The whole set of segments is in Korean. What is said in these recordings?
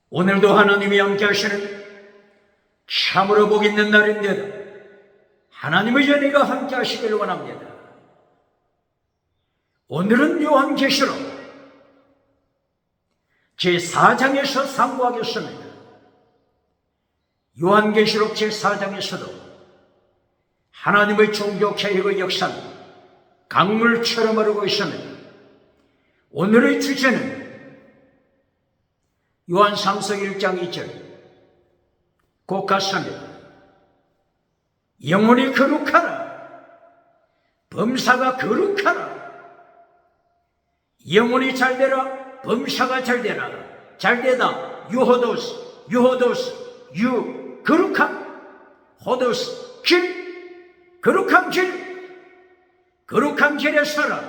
오늘도 하나님이 함께 하시는 참으로 복 있는 날입니다. 하나님의 은혜가 함께 하시길 원합니다. 오늘은 요한계시록 제4장에서 상고하겠습니다. 요한계시록 제4장에서도 하나님의 종교 개혁의 역사는 강물처럼 흐르고 있습니다. 오늘의 주제는 요한상서 1장 2절 곧 같습니다. 영혼이 거룩하라, 범사가 거룩하라. 영혼이 잘되라, 범사가 잘되라. 잘되다, 유호도스, 유 거룩함, 호도스 길, 거룩한 길, 거룩한 길에 서라.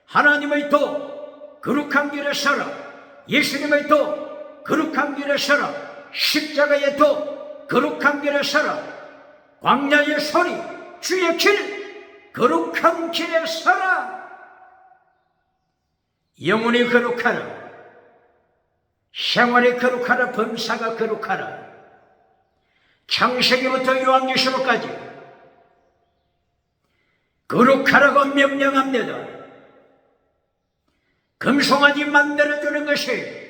하나님의 도, 거룩한 길에 서라. 예수님의 도, 거룩한 길에 서라. 십자가의 도, 거룩한 길에 서라. 광야의 소리, 주의 길, 거룩한 길에 서라. 영혼이 거룩하라, 생활이 거룩하라, 범사가 거룩하라. 창세기부터 요한계시록까지 거룩하라고 명령합니다. 금송아지 만들어주는 것이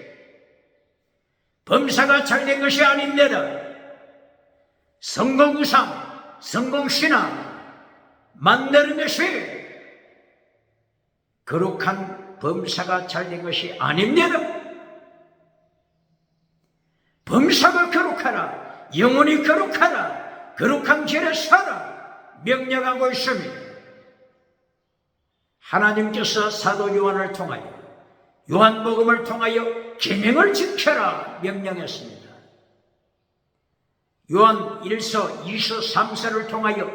범사가 잘된 것이 아닙니다. 성공우상, 성공신앙 만드는 것이 거룩한 범사가 잘된 것이 아닙니다. 범사가 거룩하라, 영혼이 거룩하라, 거룩한 길에 서라 명령하고 있습니다. 하나님께서 사도 요한을 통하여, 요한복음을 통하여 계명을 지켜라 명령했습니다. 요한 1서, 2서, 3서를 통하여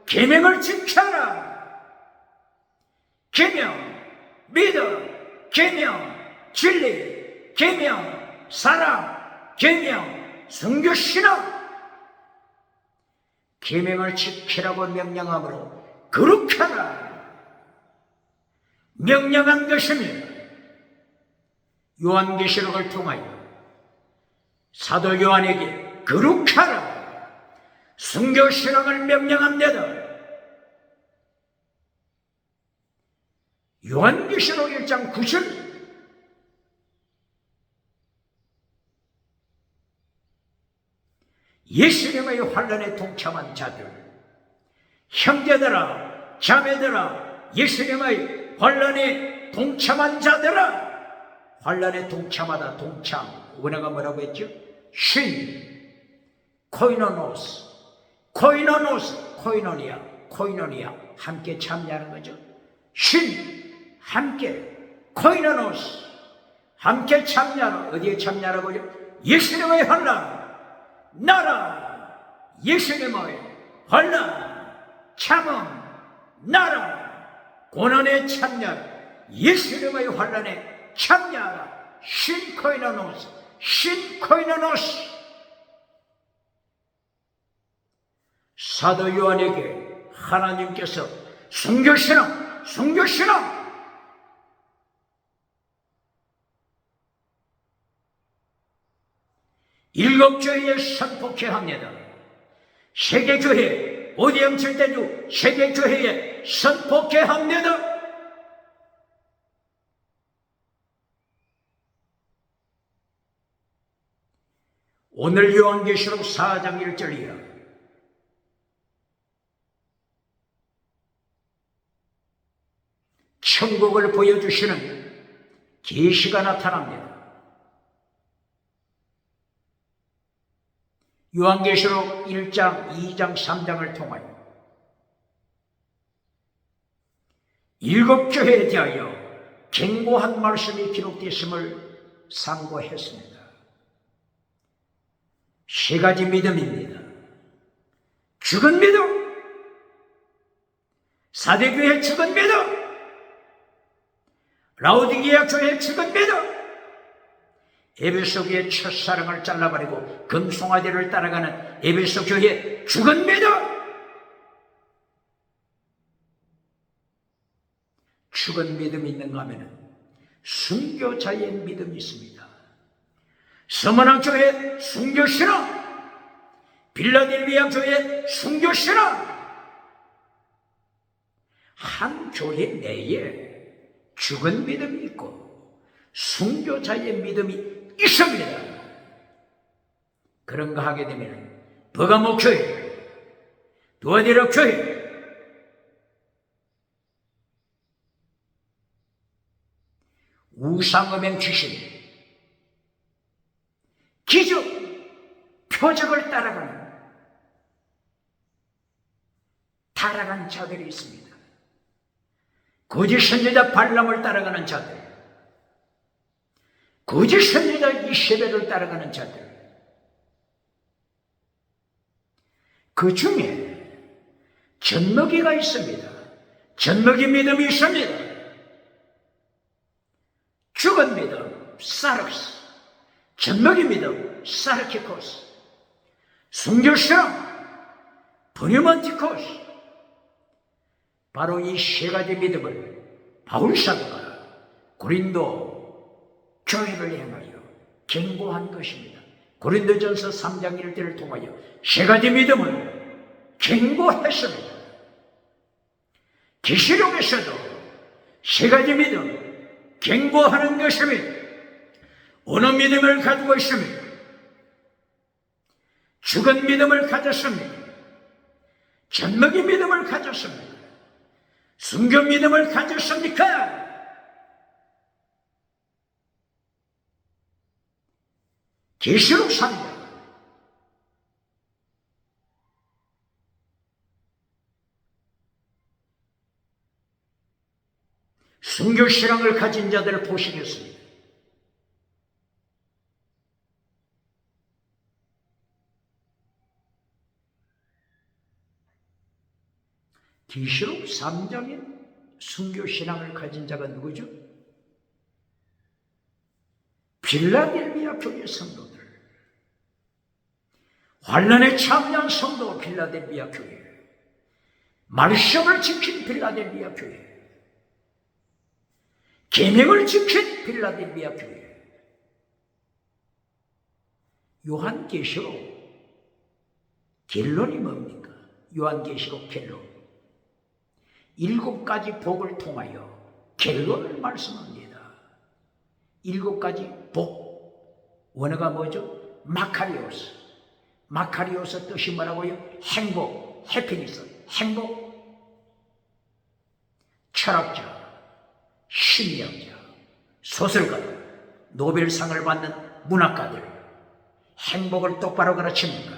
계명을 지켜라. 계명, 믿음, 계명, 진리, 계명, 사랑, 계명, 성교 신앙. 계명을 지키라고 명령하므로 거룩하라 명령한 것입니다. 요한계시록을 통하여 사도 요한에게 거룩하라 성교 신앙을 명령합니다. 요한계시록 1장 9절 예수님의 환난에 동참한 자들, 형제들아, 자매들아, 예수님의 환난에 동참한 자들아. 환난에 동참하다, 동참, 원어가 뭐라고 했죠? 신, 코이노노스, 코이노니아, 함께 참여하는 거죠. 신, 함께, 코이노노스, 함께 참여하라. 어디에 참여하라고요? 예수님의 환난, 나라, 예수님의 환난, 참음, 나라, 고난에 참여하라. 예수님의 환난에 참여하라. 신코이노노스, 신코이노노스. 사도 요한에게 하나님께서 성교신앙, 성교신앙 일곱 교회에 선포케 합니다. 세계교회, 오디엠 절대주 세계교회에 선포케 합니다. 오늘 요한계시록 4장 1절이야. 천국을 보여주시는 계시가 나타납니다. 요한계시록 1장, 2장, 3장을 통하여 일곱 교회에 대하여 경고한 말씀이 기록되었음을 상고했습니다. 세 가지 믿음입니다. 죽은 믿음, 사대교회 죽은 믿음, 라오디게아 교회 죽은 믿음, 에베소 교회 첫사랑을 잘라버리고 금송아지를 따라가는 에베소 교회 죽은 믿음. 죽은 믿음이 있는가 하면 순교자의 믿음이 있습니다. 서머낭 교회 순교신앙, 빌라델비아 교회 순교신앙. 한 교회 내에 죽은 믿음이 있고 순교자의 믿음이 있습니다. 그런 거 하게 되면 버가모 교회, 두아디라 교회, 우상음행 귀신, 기적, 표적을 따라가는 자들이 있습니다. 거짓 선지자 발람을 따라가는 자들, 거짓 선지자 이세벨을 따라가는 자들, 그 중에 젖먹이가 있습니다. 젖먹이 믿음이 있습니다. 죽은 믿음, 사르스, 젖먹이 믿음, 사르키코스, 순교신앙, 브뉴먼티코스. 바로 이 세 가지 믿음을 바울사도가 고린도 교회를 향하여 경고한 것입니다. 고린도전서 3장 1절을 통하여 세 가지 믿음을 경고했습니다. 계시록에서도 세 가지 믿음 경고하는 것입니다. 어느 믿음을 가지고 있습니다. 죽은 믿음을 가졌습니다. 젖먹이 믿음을 가졌습니다. 순교 믿음을 가졌습니까? 계시록 3장 순교 신앙을 가진 자들을 보시겠습니다. 계시록 3장에 순교 신앙을 가진 자가 누구죠? 빌라델비아 교회 성도들, 환난에 참여한 성도 빌라델비아 교회, 말씀을 지킨 빌라델비아 교회, 계명을 지킨 빌라델비아 교회. 요한계시록 결론이 뭡니까? 요한계시록 결론 7가지 복을 통하여 결론을 말씀합니다. 7가지 복. 원어가 뭐죠? 마카리오스. 마카리오스 뜻이 뭐라고요? 행복, 해피니스, 행복. 철학자, 심리학자, 소설가들, 노벨상을 받는 문학가들, 행복을 똑바로 가르칩니까?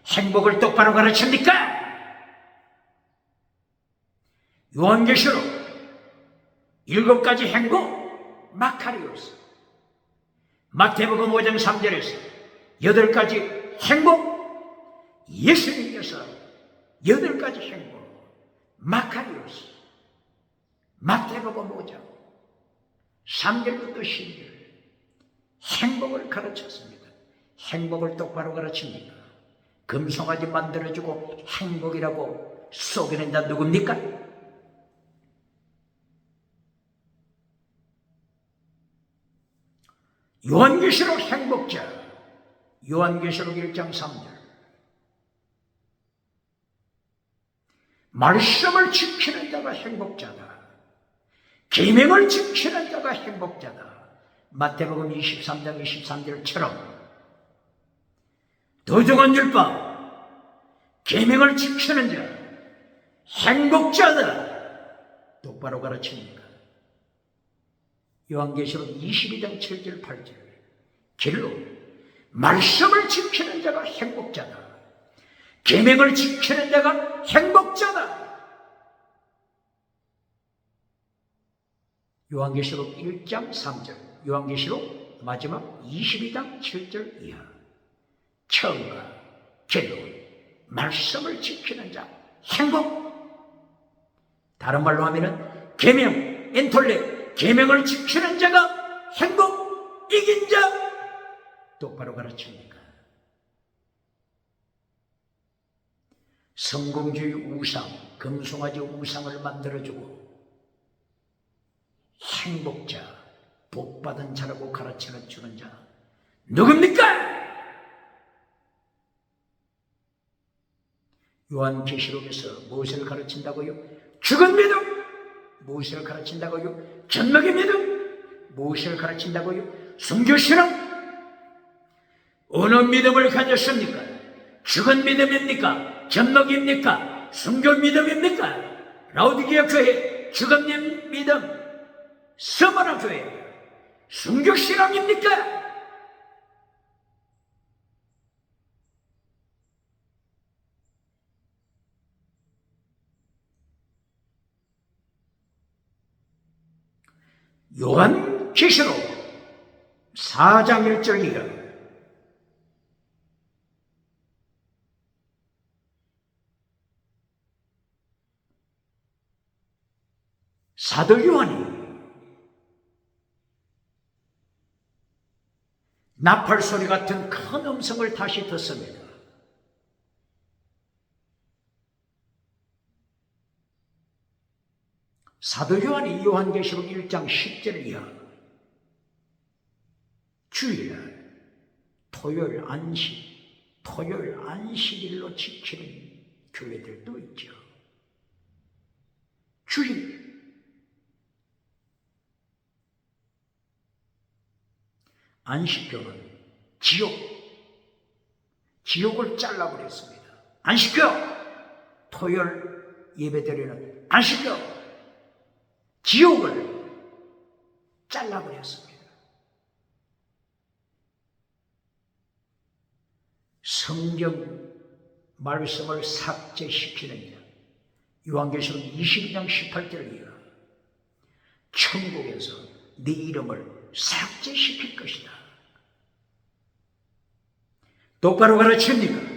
행복을 똑바로 가르칩니까? 요한계시록 7가지 행복, 마카리오스. 마태복음 5장 3절에서 8가지 행복, 예수님께서 8가지 행복, 마카리오스. 마태복음 5장 3절부터 10절 행복을 가르쳤습니다. 행복을 똑바로 가르칩니다. 금송아지 만들어주고 행복이라고 속이는 자 누굽니까? 요한계시록 행복자, 요한계시록 1장 3절. 말씀을 지키는 자가 행복자다. 계명을 지키는 자가 행복자다. 마태복음 23장 23절처럼 더 좋은 율법, 계명을 지키는 자 행복자다. 똑바로 가르칩니까? 요한계시록 22장 7절 8절 결론, 말씀을 지키는 자가 행복자다. 계명을 지키는 자가 행복자다. 요한계시록 1장 3절, 요한계시록 마지막 22장 7절 이하. 처음과 결론, 말씀을 지키는 자 행복. 다른 말로 하면은 계명, 엔톨레, 계명을 지키는 자가 행복, 이긴 자 똑바로 가르칩니까? 성공주의 우상, 금송아지 우상을 만들어주고 행복자, 복받은 자라고 가르쳐 주는 자 누굽니까? 요한계시록에서 무엇을 가르친다고요? 죽은 믿음. 무엇을 가르친다고요? 젖먹이 믿음. 무엇을 가르친다고요? 순교신앙. 어느 믿음을 가졌습니까? 죽은 믿음입니까? 젖먹입니까? 순교 믿음입니까? 라오디게아 교회 죽은 믿음, 스마나 교회 순교신앙입니까? 요한계시록 4장 1절 이하 사도 요한이 나팔소리 같은 큰 음성을 다시 듣습니다. 사도 요한이 요한계시록 1장 10절 이하 주일날 토요일 안식일로 지키는 교회들도 있죠. 주일 안식교는 지옥을 잘라버렸습니다. 안식교 토요일 예배드리는 안식교 지옥을 잘라버렸습니다. 성경 말씀을 삭제시키는 자 요한계시록 22장 18절 이하 천국에서 네 이름을 삭제시킬 것이다. 똑바로 가르칩니까?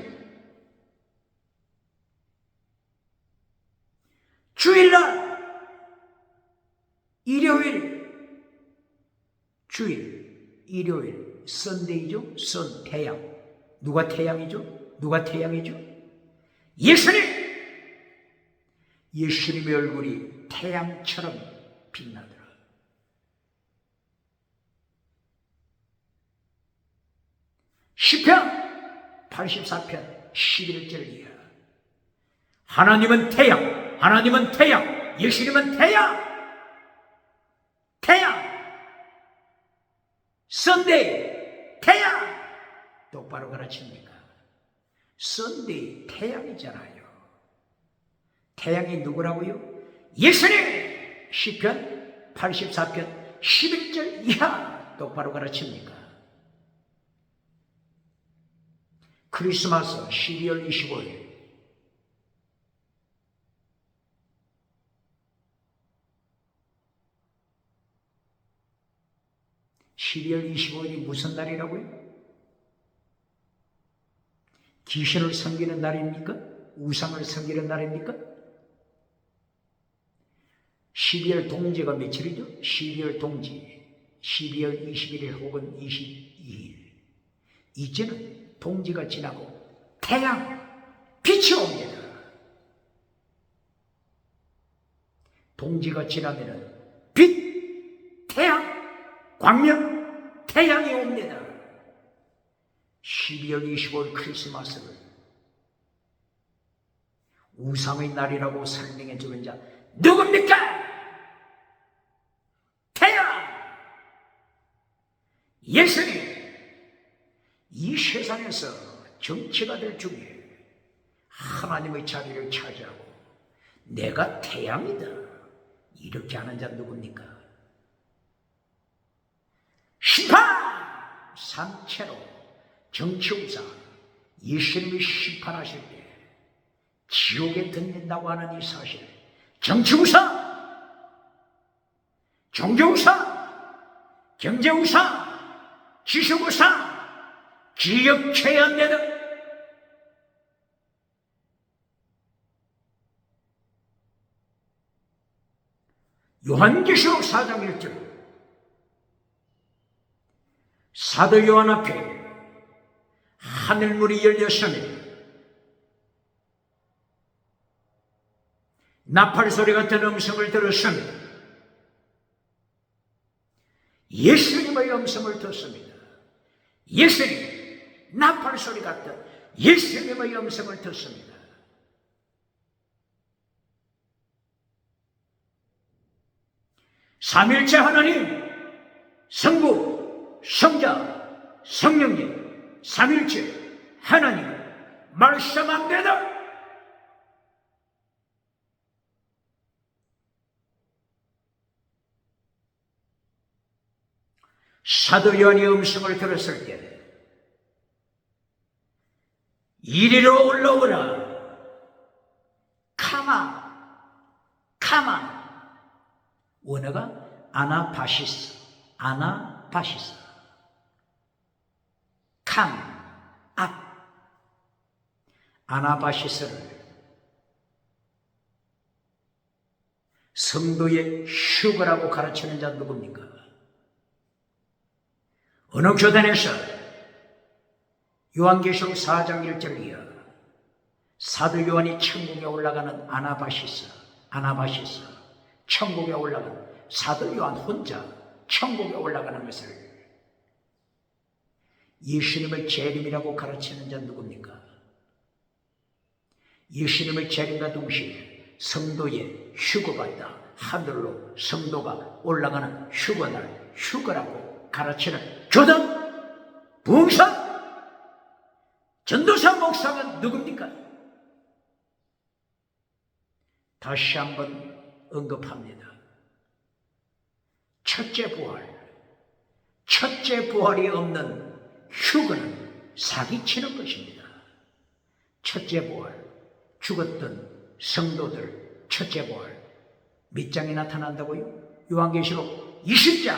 주일날 일요일 선데이죠. 선 태양. 누가 태양이죠? 누가 태양이죠? 예수님의 얼굴이 태양처럼 빛나더라. 시편 84편 11절 이하 하나님은 태양, 예수님은 태양, 선데이, 태양. 똑바로 가르칩니까? 선데이 태양이잖아요. 태양이 누구라고요? 예수님. 시편 84편 11절 이하 똑바로 가르칩니까? 크리스마스 12월 25일 이 무슨 날이라고요? 귀신을 섬기는 날입니까? 우상을 섬기는 날입니까? 12월 동지가 며칠이죠? 12월 동지 12월 21일 혹은 22일. 이제는 동지가 지나고 빛이 옵니다. 동지가 지나면은 광명, 태양이 옵니다. 12월 25일 크리스마스를 우상의 날이라고 설명해 주는 자 누굽니까? 태양! 예수님! 이 세상에서 정치가들 중에 하나님의 자리를 차지하고 내가 태양이다 이렇게 하는 자 누굽니까? 심판! 산채로 정치우사 예수님이 심판하실 때 지옥에 던진다고 하는 이 사실, 정치우사, 종교우사, 경제우사, 지식우사 기억해야 한다. 요한계시록 4장 1절 사도 요한 앞에 하늘문이 열렸습니다. 나팔소리 같은 음성을 들었습니다. 예수님의 음성을 듣습니다. 예수님, 나팔 소리 같던 예수님의 음성을 듣습니다. 삼일째 하나님, 성부, 성자, 성령님, 삼일째 하나님 말씀합니다. 사도 요한의 음성을 들었을 때 이리로 올라오라. 카마, 카마. 원어가 아나바시스, 아나바시스. 캄, 앞. 아나바시스를 성도의 휴거라고 가르치는 자 누굽니까? 어느 교단에서 요한계시록 4장 1절 이하 사도 요한이 천국에 올라가는 아나바시스, 천국에 올라가는 사도 요한 혼자 천국에 올라가는 것을 예수님의 재림이라고 가르치는 자 누굽니까? 예수님의 재림과 동시에 성도의 휴거받다, 하늘로 성도가 올라가는 휴거날, 휴거라고 가르치는 교단, 부흥사, 전도사, 목사가 누굽니까? 다시 한번 언급합니다. 첫째 부활이 없는 휴거는 사기치는 것입니다. 첫째 부활, 죽었던 성도들 첫째 부활 몇 장이 나타난다고요? 요한계시록 20장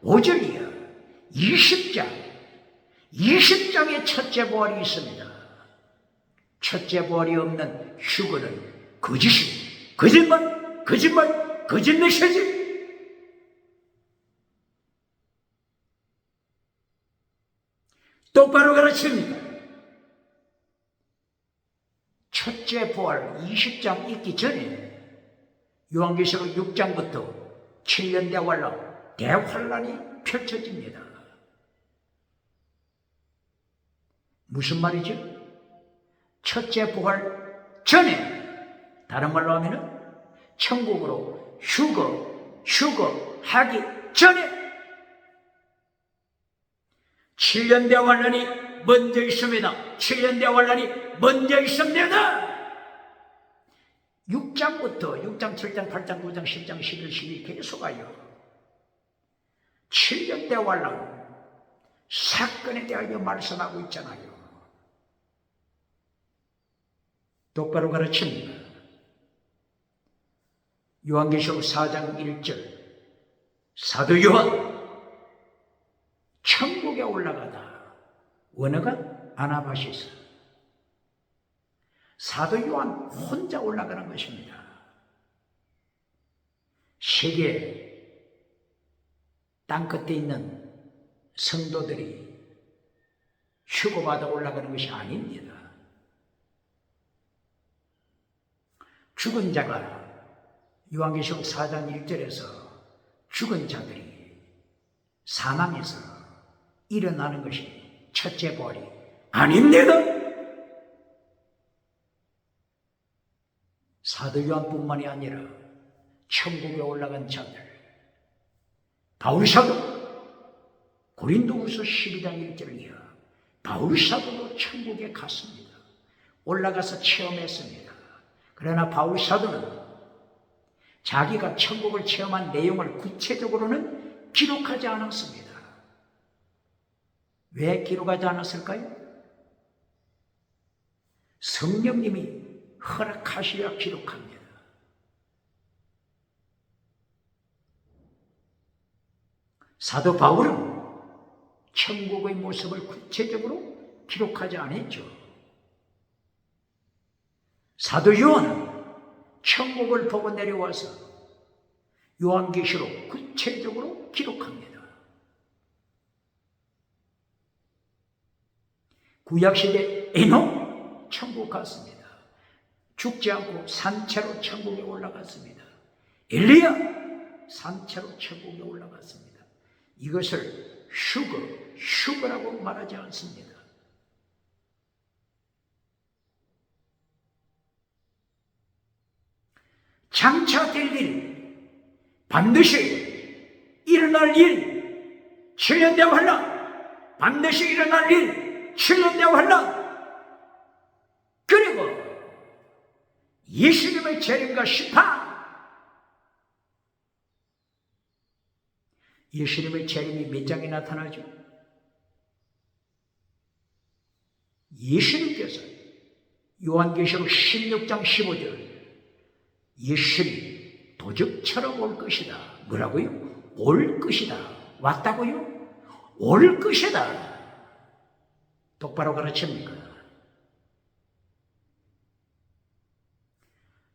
5절이야. 20장에 첫째 부활이 있습니다. 첫째 부활이 없는 휴거는 거짓이, 거짓말, 거짓 메시지. 똑바로 가르칩니다. 첫째 부활 20장 있기 전에 요한계시록 6장부터 7년 대환란이 펼쳐집니다. 무슨 말이죠? 첫째 부활 전에, 다른 말로 하면은 천국으로 휴거하기 전에 7년 대환란이 먼저 있습니다. 7년 대환란이 먼저 있습니다. 6장부터 6장, 7장, 8장, 9장, 10장, 11, 12 계속 가요. 7년 대환란 사건에 대하여 말씀하고 있잖아요. 똑바로 가르칩니다. 요한계시록 4장 1절 사도 요한 천국에 올라가다. 원어가 아나바시스. 사도 요한 혼자 올라가는 것입니다. 세계 땅끝에 있는 성도들이 휴거받아 올라가는 것이 아닙니다. 죽은 자가 요한계시록 4장 1절에서 죽은 자들이 사망에서 일어나는 것이 첫째 부활이 아닙니다. 사도 요한뿐만이 아니라 천국에 올라간 자들, 바울사도 고린도후서 12장 1절이야. 바울사도도 천국에 갔습니다. 올라가서 체험했습니다. 그러나 바울사도는 자기가 천국을 체험한 내용을 구체적으로는 기록하지 않았습니다. 왜 기록하지 않았을까요? 성령님이 허락하시려 기록합니다. 사도 바울은 천국의 모습을 구체적으로 기록하지 않았죠. 사도 요한은 천국을 보고 내려와서 요한계시록 구체적으로 기록합니다. 구약시대 에녹 천국 갔습니다. 죽지 않고 산채로 천국에 올라갔습니다. 엘리야 산채로 천국에 올라갔습니다. 이것을 휴거라고 말하지 않습니다. 장차 될 일, 반드시 일어날 일, 7년 대와 환란, 반드시 일어날 일, 7년 대와 환란, 그리고 예수님의 재림과 심판. 예수님의 재림이 몇 장에 나타나죠? 예수님께서 요한계시록 16장 15절 예수님 도적처럼 올 것이다. 뭐라고요? 올 것이다. 왔다고요? 올 것이다. 똑바로 가르칩니까?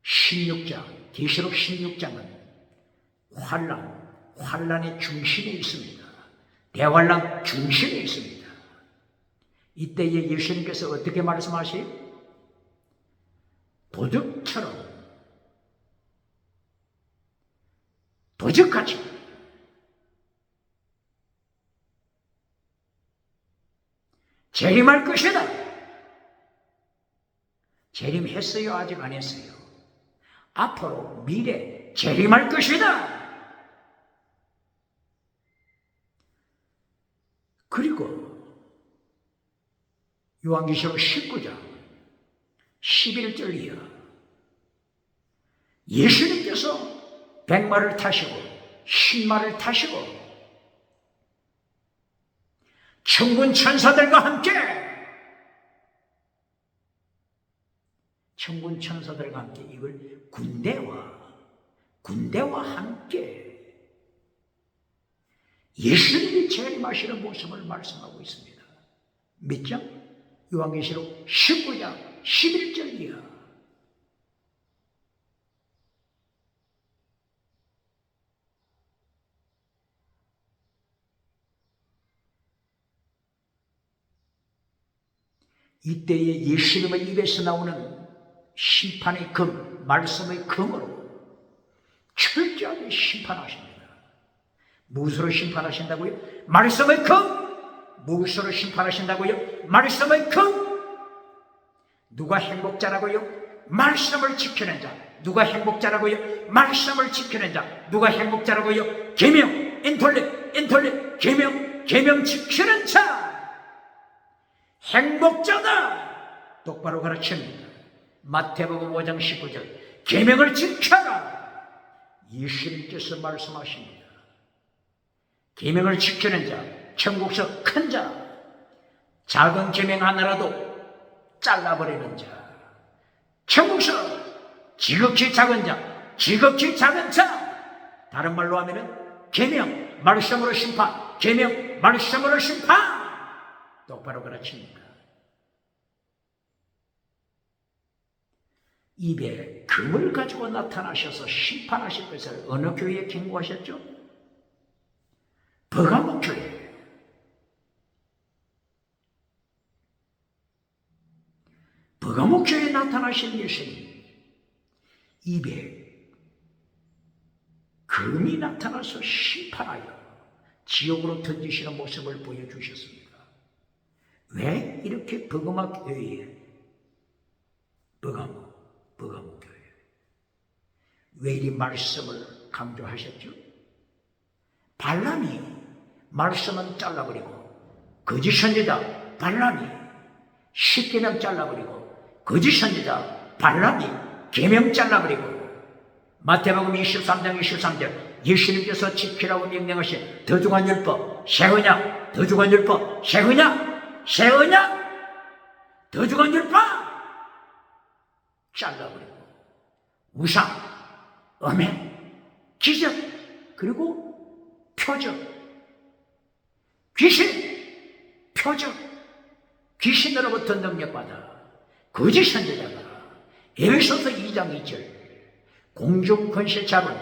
16장, 계시록 16장은 환란의 중심에 있습니다. 대환란 중심에 있습니다. 이때에 예수님께서 어떻게 말씀하세요? 도적같이 재림할 것이다. 재림했어요? 아직 안 했어요? 앞으로 미래 재림할 것이다. 그리고 요한계시록 19장 11절이야. 예수님께서 100마를 타시고 10마를 타시고 천군 천사들과 함께 이걸 군대와 함께 예수님이 재림하시는 모습을 말씀하고 있습니다. 몇 장? 요한계시록 19장 11절이야. 이때에 예수님의 입에서 나오는 심판의 금, 말씀의 금으로 철저하게 심판하십니다. 무엇으로 심판하신다고요? 말씀의 금! 무엇으로 심판하신다고요? 말씀의 금! 누가 행복자라고요? 말씀을 지키는 자. 누가 행복자라고요? 말씀을 지키는 자. 누가 행복자라고요? 계명, 인톨레, 계명 지키는 자. 행복자다. 똑바로 가르칩니다. 마태복음 5장 19절 계명을 지켜라. 예수님께서 말씀하십니다. 계명을 지키는 자, 천국서 큰 자, 작은 계명 하나라도 잘라버리는 자, 천국서 지극히 작은 자, 지극히 작은 자. 다른 말로 하면은 계명, 말씀으로 심판, 계명, 말씀으로 심판. 똑바로 가르칩니다. 입에 금을 가지고 나타나셔서 심판하실 것을 어느 교회에 경고하셨죠? 버가모 교회. 버가모 교회에 나타나신 예수님, 입에 금이 나타나서 심판하여 지옥으로 던지시는 모습을 보여주셨습니다. 왜 이렇게 버가모 교회에 버가모 교회 왜 이 말씀을 강조하셨죠? 발람이 말씀은 잘라버리고 거짓 선지자 발람이 십계명 잘라버리고 거짓 선지자 발람이 계명 잘라버리고 마태복음 23장 23절 예수님께서 지키라고 명령하신 더 중한 율법 새 언약, 더 중한 율법 새 언약, 더 중한 율법 잘라버리고 우상, 음행, 기적, 그리고 표적, 귀신으로부터 능력받아 거짓 선지자가 에베소서 2장 2절 공중 권세 잡은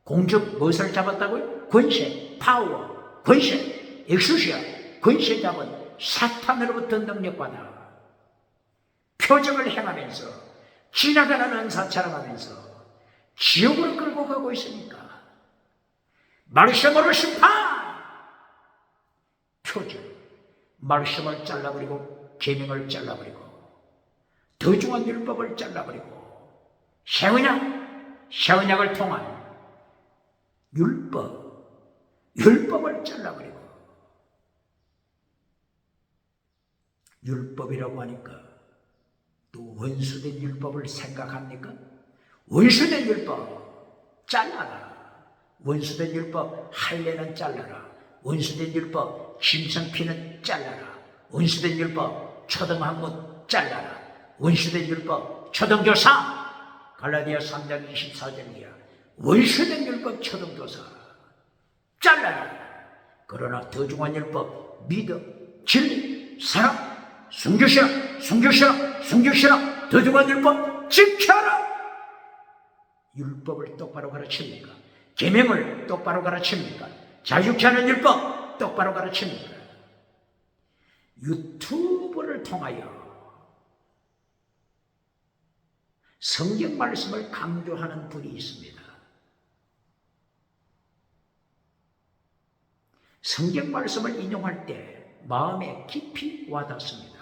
공중 무엇을 잡았다고요? 권세, 파워, 권세, 엑수시아 권세 잡은 사탄으로부터 능력받아 표적을 행하면서 지나가는 은사처럼 하면서 지옥으로 끌고 가고 있으니까 말씀으로 심판, 표절, 말씀을 잘라버리고 계명을 잘라버리고 더 중한 율법을 잘라버리고 새언약을 통한 율법을 잘라버리고 율법이라고 하니까 또 원수된 율법을 생각합니까? 원수된 율법 잘라라. 원수된 율법 할례는 잘라라. 원수된 율법 짐승피는 잘라라. 원수된 율법 초등학문 잘라라. 원수된 율법 초등교사 갈라디아 3장 24절이야. 원수된 율법 초등교사 잘라라. 그러나 더 중한 율법 믿음, 진리, 사랑, 순교시라 더 중한 율법 지켜라. 율법을 똑바로 가르칩니까? 계명을 똑바로 가르칩니까? 자유케 하는 율법 똑바로 가르칩니까? 유튜브를 통하여 성경 말씀을 강조하는 분이 있습니다. 성경 말씀을 인용할 때 마음에 깊이 와닿습니다.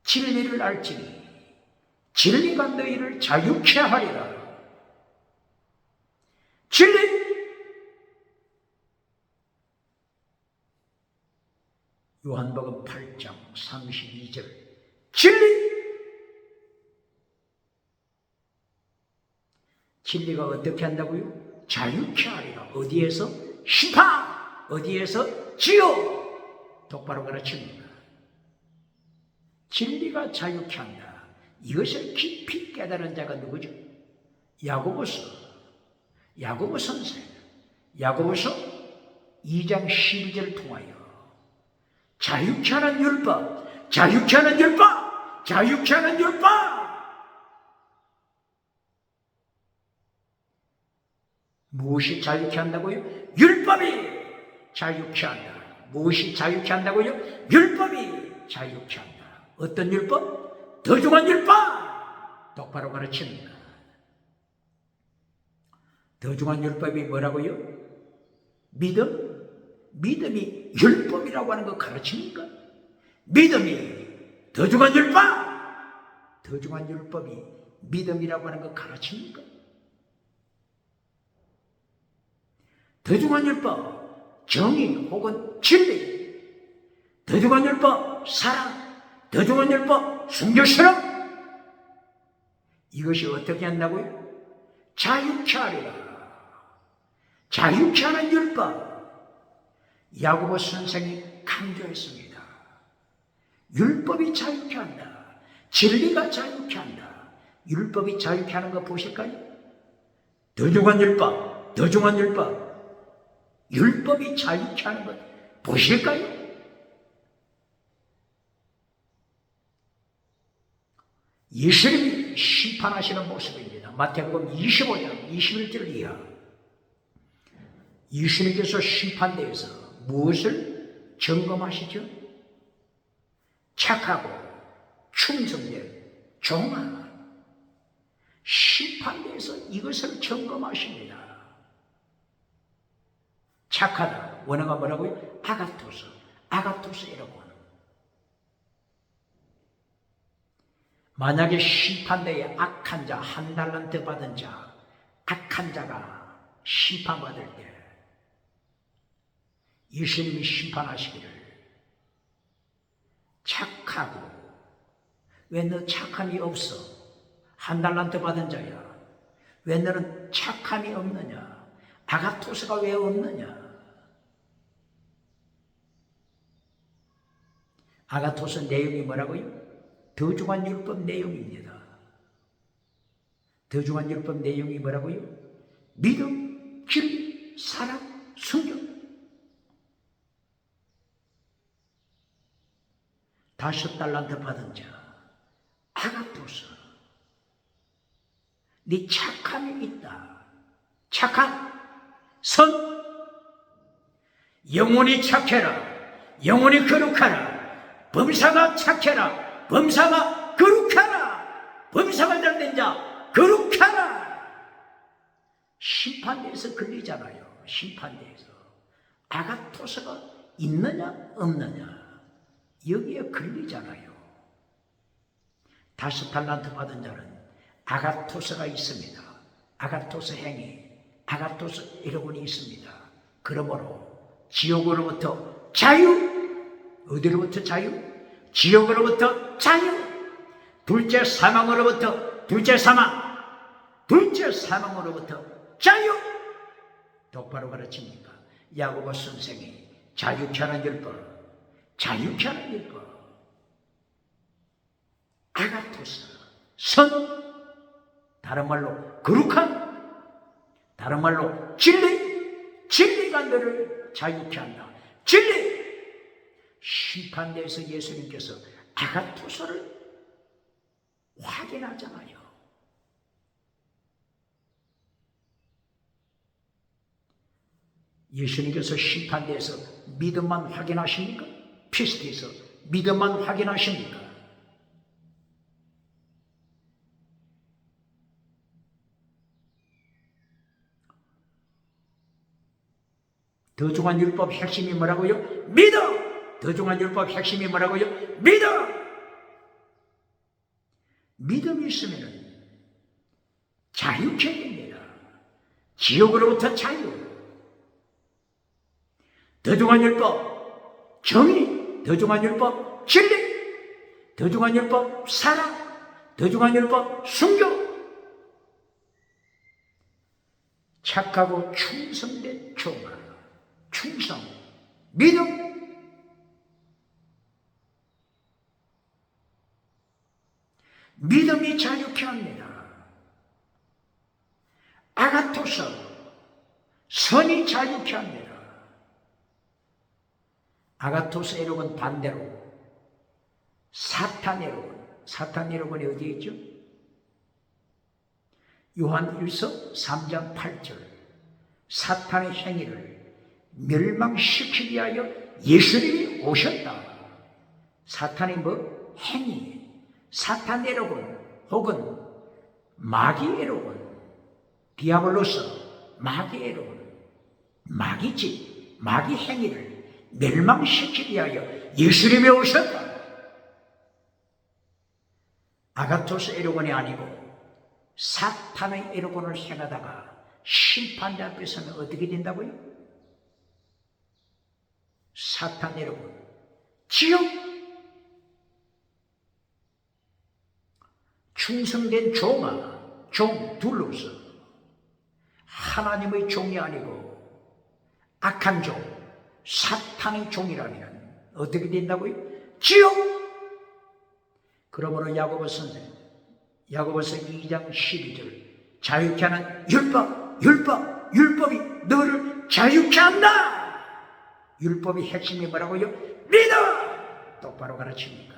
진리를 알지니 진리가 너희를 자유케 하리라. 진리! 요한복음 8장 32절 진리! 진리가 어떻게 한다고요? 자유케 하리라. 어디에서? 심판! 어디에서? 지옥! 똑바로 가르칩니다. 진리가 자유케 한다. 이것을 깊이 깨달은 자가 누구죠? 야고보서 선생, 야고보서 2장 12절을 통하여 자유케 하는 율법, 무엇이 자유케 한다고요? 율법이 자유케 한다. 무엇이 자유케 한다고요? 율법이 자유케 한다. 어떤 율법? 더 중한 율법! 똑바로 가르칩니다. 더 중한 율법이 뭐라고요? 믿음이 율법이라고 하는 거 가르칩니까? 믿음이 더 중한 율법이 믿음이라고 하는 거 가르칩니까? 더 중한 율법, 정의 혹은 진리, 더 중한 율법, 사랑, 더 중한 율법, 순교처럼 이것이 어떻게 한다고요? 자유케 하리라. 자유케 하는 율법, 야고보 선생이 강조했습니다. 율법이 자유케 한다. 진리가 자유케 한다. 율법이 자유케 하는 거 보실까요? 더 중한 율법, 율법이 자유케 하는 것 보실까요? 예수님이 심판하시는 모습입니다. 마태복음 25장 21절 이하. 예수님께서 심판대에서 무엇을 점검하시죠? 착하고 충성된 종아. 심판대에서 이것을 점검하십니다. 착하다. 원어가 뭐라고요? 아가토스이라고 하는. 만약에 심판대에 악한 자, 1달란트 받은 자, 악한 자가 심판받을 때 예수님이 심판하시기를 착하고, 왜 너 착함이 없어? 1달란트 받은 자야. 왜 너는 착함이 없느냐? 아가토스가 왜 없느냐? 아가토스 내용이 뭐라고요? 더 중한 율법 내용입니다. 더 중한 율법 내용이 뭐라고요? 믿음, 진리, 사랑, 순교. 5달란트 받은 자, 아가토스. 네 착함이 있다. 착함, 선. 영혼이 착해라. 영혼이 거룩하라. 범사가 착해라. 범사가 거룩하라. 범사가 잘된 자 거룩하라. 심판대에서 걸리잖아요. 심판대에서 아가토스가 있느냐 없느냐 여기에 걸리잖아요. 5달란트 받은 자는 아가토스가 있습니다. 아가토스 행위, 아가토스 에로곤이 있습니다. 그러므로 지옥으로부터 자유, 어디로부터 자유? 지옥으로부터 자유, 둘째 사망으로부터, 둘째 사망으로부터 자유. 똑바로 가르칩니까? 야고보 선생이 자유케 하는 율법, 자유케 하는 율법, 아가토스, 선, 다른 말로 거룩한, 다른 말로 진리가 너를 자유케 한다. 진리! 심판대에서 예수님께서 아가토스를 확인하잖아요. 예수님께서 심판대에서 믿음만 확인하십니까? 피스트에서 믿음만 확인하십니까? 더 중한 율법 핵심이 뭐라고요? 믿어! 더 중한 율법 핵심이 뭐라고요? 믿어! 믿음이 있으면 자유케 됩니다. 지옥으로부터 자유. 더 중한 율법 정의, 더 중한 율법 진리, 더 중한 율법 사랑, 더 중한 율법 순교. 착하고 충성된 종아, 충성, 믿음. 믿음이 자유케 합니다. 아가토스, 선이 자유케 합니다. 아가토스 에로곤 반대로 사탄 에로곤, 사탄 에로곤이 어디에 있죠? 요한 1서 3장 8절 사탄의 행위를 멸망시키기 위하여 예수님이 오셨다. 사탄의 뭐? 행위. 사탄 에로곤 혹은 마귀 에로곤, 디아블로스, 마귀 에로곤, 마귀짓, 마귀 행위를 멸망시키기 위하여 예수님이 오셨다. 아가토스 에로곤이 아니고 사탄의 에로곤을 행하다가 심판대 앞에서는 어떻게 된다고요? 사탄 에로곤, 지옥. 충성된 종아, 종 둘로서 하나님의 종이 아니고 악한 종, 사탄의 종이라면 어떻게 된다고요? 지옥! 그러므로 야고보 선생, 야고보서 2장 12절 자유케 하는 율법이 너를 자유케 한다. 율법의 핵심이 뭐라고요? 믿어! 똑바로 가르칩니까?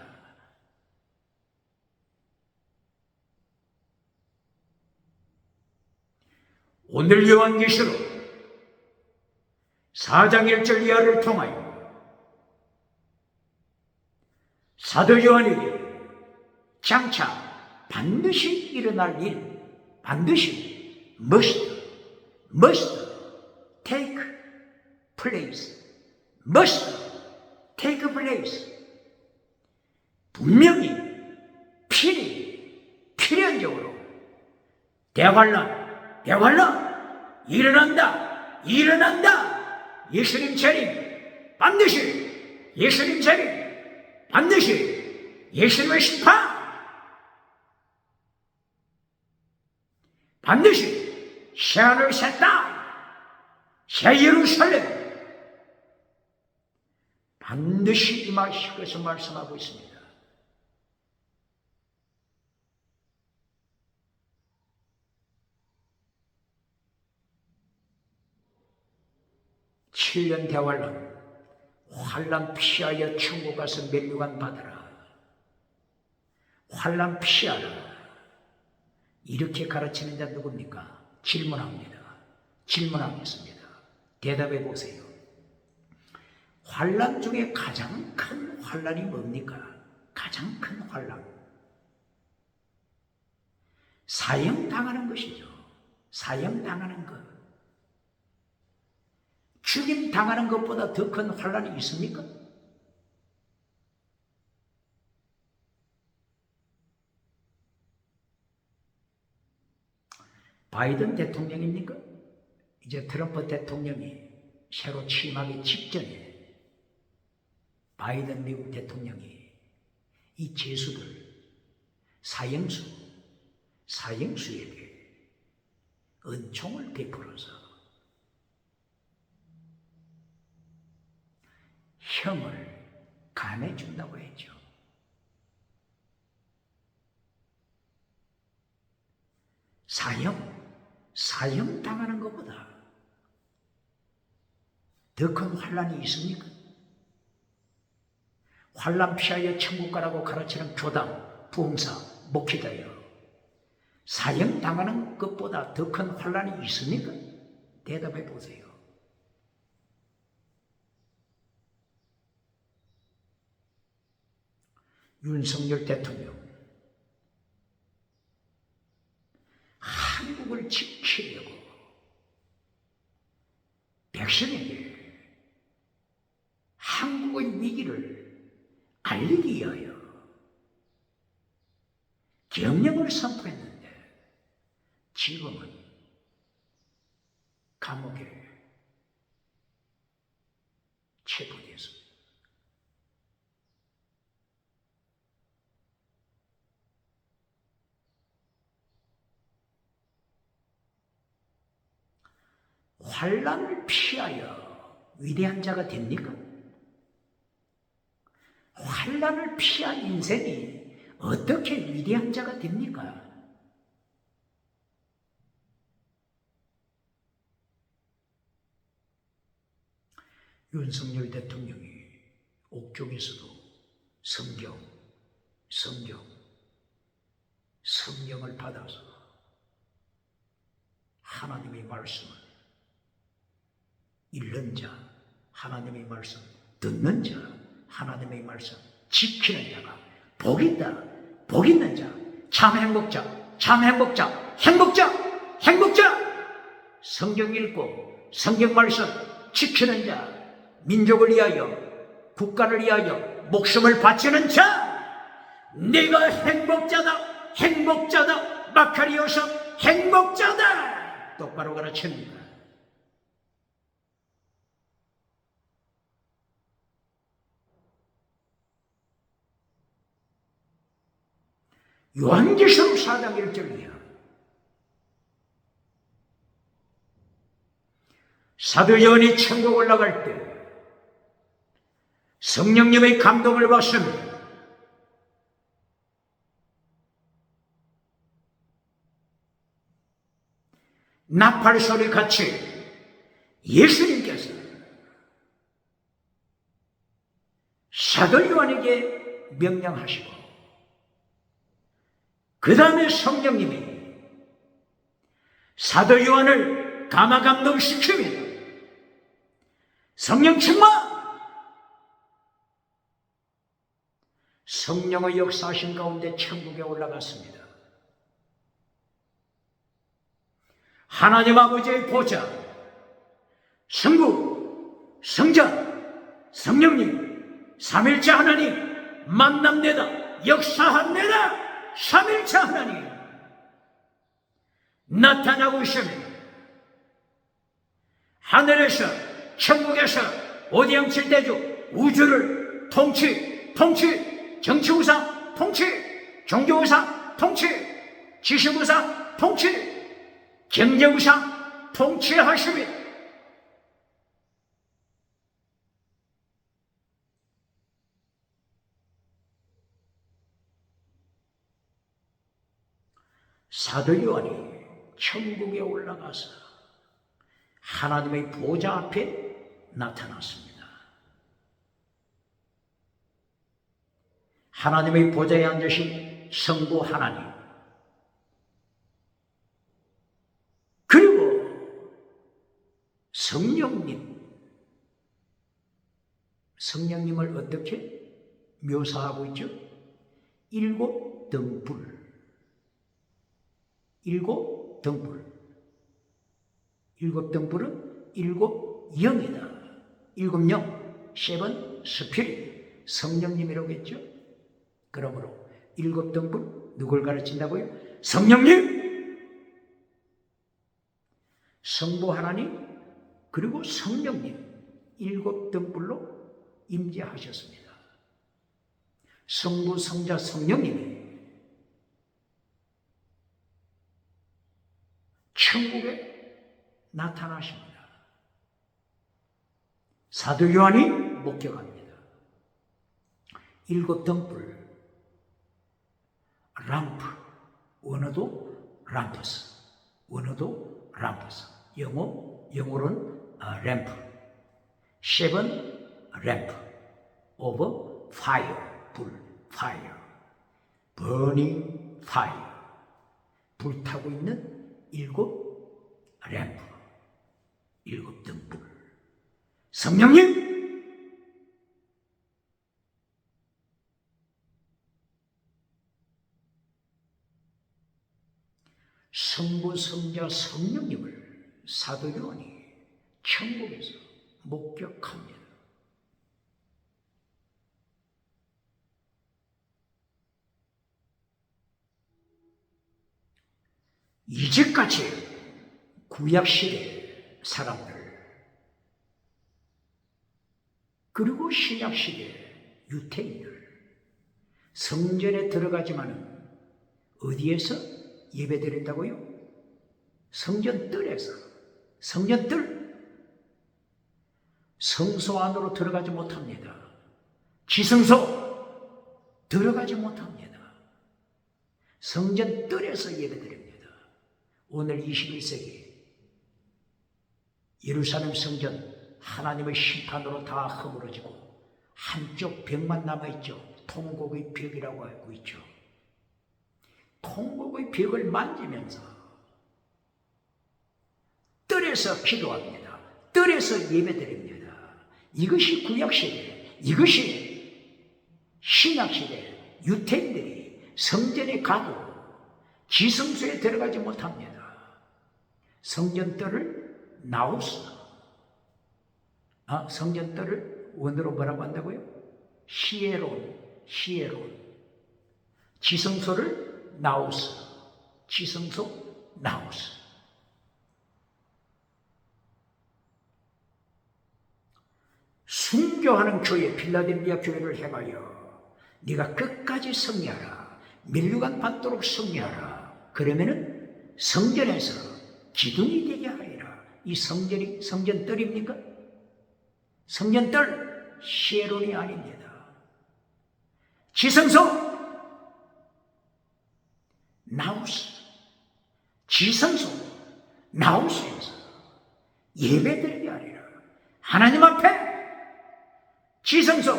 오늘 요한계시록 4장 1절 이하를 통하여 사도 요한에게 장차 반드시 일어날 일, 반드시 must take place, 분명히 필연적으로 대환란 일어난다. 예수님 재림 반드시, 예수님 재림 반드시, 예수님의 심판 반드시, 새하늘 새 땅, 새 예루살렘 반드시 임하실 것을 말씀하고 있습니다. 7년 대환란, 환란 피하여 천국 가서 면류관 받으라. 환란 피하라. 이렇게 가르치는 자 누굽니까? 질문하겠습니다. 대답해 보세요. 환란 중에 가장 큰 환란이 뭡니까? 가장 큰 환란. 사형당하는 것이죠. 사형당하는 것. 죽임 당하는 것보다 더 큰 환란이 있습니까? 바이든 대통령입니까? 이제 트럼프 대통령이 새로 취임하기 직전에 바이든 미국 대통령이 이 죄수들 사형수에게 은총을 베풀어서 형을 감해준다고 했죠. 사형 당하는 것보다 더 큰 환란이 있습니까? 환란 피하여 천국 가라고 가르치는 교당, 부흥사, 목회자여, 사형 당하는 것보다 더 큰 환란이 있습니까? 대답해 보세요. 윤석열 대통령, 한국을 지키려고 백성에게 한국의 위기를 알리기 위하여 경영을 선포했는데 지금은 감옥에 체포되었습니다. 환란을 피하여 위대한 자가 됩니까? 환란을 피한 인생이 어떻게 위대한 자가 됩니까? 윤석열 대통령이 옥중에서도 성경을 받아서 하나님의 말씀을 읽는 자, 하나님의 말씀 듣는 자, 하나님의 말씀 지키는 자가 복 있다, 복 있는 자, 참 행복자, 성경 읽고 성경 말씀 지키는 자, 민족을 위하여, 국가를 위하여 목숨을 바치는 자, 네가 행복자다, 마카리오서 행복자다, 똑바로 가르칩니다. 요한계시록 4장 1절이야. 사도 요한이 천국 올라갈 때 성령님의 감동을 받습니다. 나팔 소리 같이 예수님께서 사도 요한에게 명령하시고 그 다음에 성령님이 사도 요한을 감화감동시킵니다. 성령 충만! 성령의 역사하신 가운데 천국에 올라갔습니다. 하나님 아버지의 보좌, 성부, 성자, 성령님, 삼일째 하나님 만납니다. 역사합니다. 삼일째 하나님 나타나고 있습니다. 하늘에서 천국에서 오대양칠대주 우주를 통치, 정치우상 통치, 종교우상 통치, 지식우상 통치, 경제우상 통치하십니다. 사도 요한이 천국에 올라가서 하나님의 보좌 앞에 나타났습니다. 하나님의 보좌에 앉으신 성부 하나님, 그리고 성령님을 어떻게 묘사하고 있죠? 일곱 등불. 일곱 등불은 일곱 영이다. 일곱 영, 세븐 스피릿, 성령님이라고 했죠. 그러므로 일곱 등불 누굴 가르친다고요? 성령님, 성부 하나님, 그리고 성령님 일곱 등불로 임재하셨습니다. 성부, 성자, 성령님이 천국에 나타나십니다. 사도 요한이 목격합니다. 일곱 등불, 람프, 원어도 람퍼스, 원어도 람퍼스, 영어로는 램프, 세븐 램프, 오브 파이어, 불, 파이어, 버닝 파이어, 불타고 있는 일곱 램프, 일곱 등불. 성령님, 성부, 성자, 성령님을 사도 요한이 천국에서 목격합니다. 이제까지 구약시대 사람들 그리고 신약시대 유태인들 성전에 들어가지만은 어디에서 예배드린다고요? 성전 뜰에서. 성전 뜰, 성소 안으로 들어가지 못합니다. 지성소 들어가지 못합니다. 성전 뜰에서 예배드립니다. 오늘 21세기 예루살렘 성전 하나님의 심판으로 다 허물어지고 한쪽 벽만 남아있죠. 통곡의 벽이라고 알고 있죠. 통곡의 벽을 만지면서 뜰에서 기도합니다. 뜰에서 예배드립니다. 이것이 구약시대, 이것이 신약시대 유태인들이 성전에 가도 지성소에 들어가지 못합니다. 성전 뜰을 나우스, 성전 뜰을 원어로 뭐라고 한다고요? 시에론, 시에론. 지성소를 나우스, 지성소 나우스. 순교하는 교회, 필라델피아 교회를 행하여 네가 끝까지 승리하라. 면류관 받도록 승리하라. 그러면은 성전에서 기둥이 되게 하리라. 이 성전이 성전 뜰입니까? 성전 뜰 시에론이 아닙니다. 지성소 나우스, 지성소 나우스에서 예배드리게 하리라. 하나님 앞에 지성소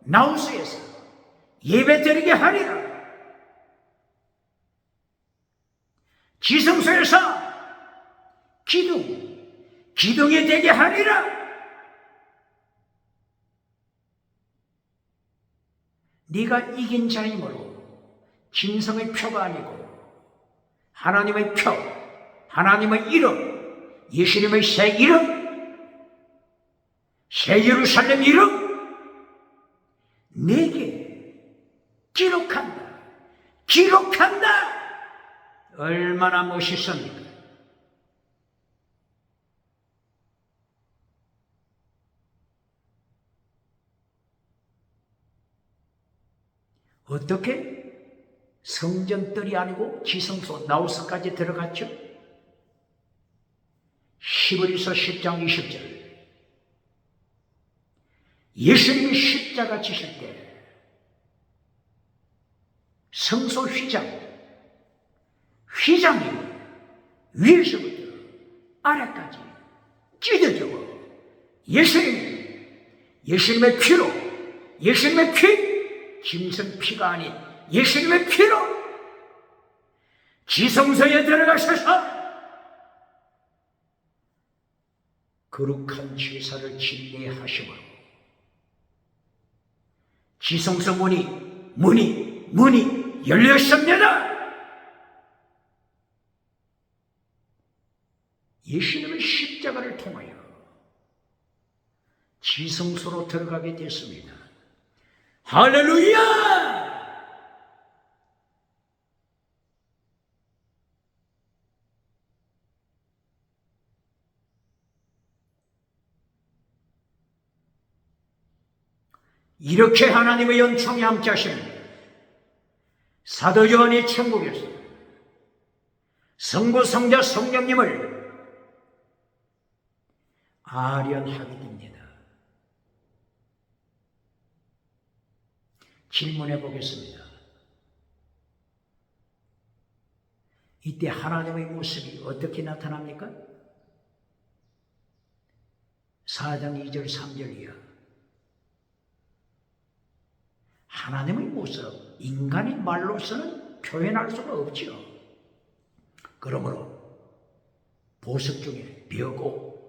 나우스에서 예배드리게 하리라. 지성소에서 기둥이 되게 하리라. 네가 이긴 자이므로 짐승의 표가 아니고 하나님의 표, 하나님의 이름, 예수님의 새 이름, 새 예루살렘 이름 내게 기록한다. 기록한다. 얼마나 멋있습니까? 어떻게? 성전뜰이 아니고 지성소 나우스까지 들어갔죠? 히브리서 10장 20절. 예수님이 십자가 지실 때 성소 휘장이 위에서부터 아래까지 찢어져 예수님의 피로, 예수님의 피, 짐승 피가 아닌 예수님의 피로 지성소에 들어가셔서 거룩한 제사를 진례하심으로 지성소 문이 열렸습니다. 예수님의 십자가를 통하여 지성소로 들어가게 됐습니다. 할렐루야! 이렇게 하나님의 연총이 함께 하시는 사도 요한이 천국에서 성부, 성자, 성령님을 아련하게 됩니다. 질문해 보겠습니다. 이때 하나님의 모습이 어떻게 나타납니까? 4장 2절 3절 이하. 하나님의 모습, 인간의 말로서는 표현할 수가 없죠. 그러므로 보석 중에 벽옥,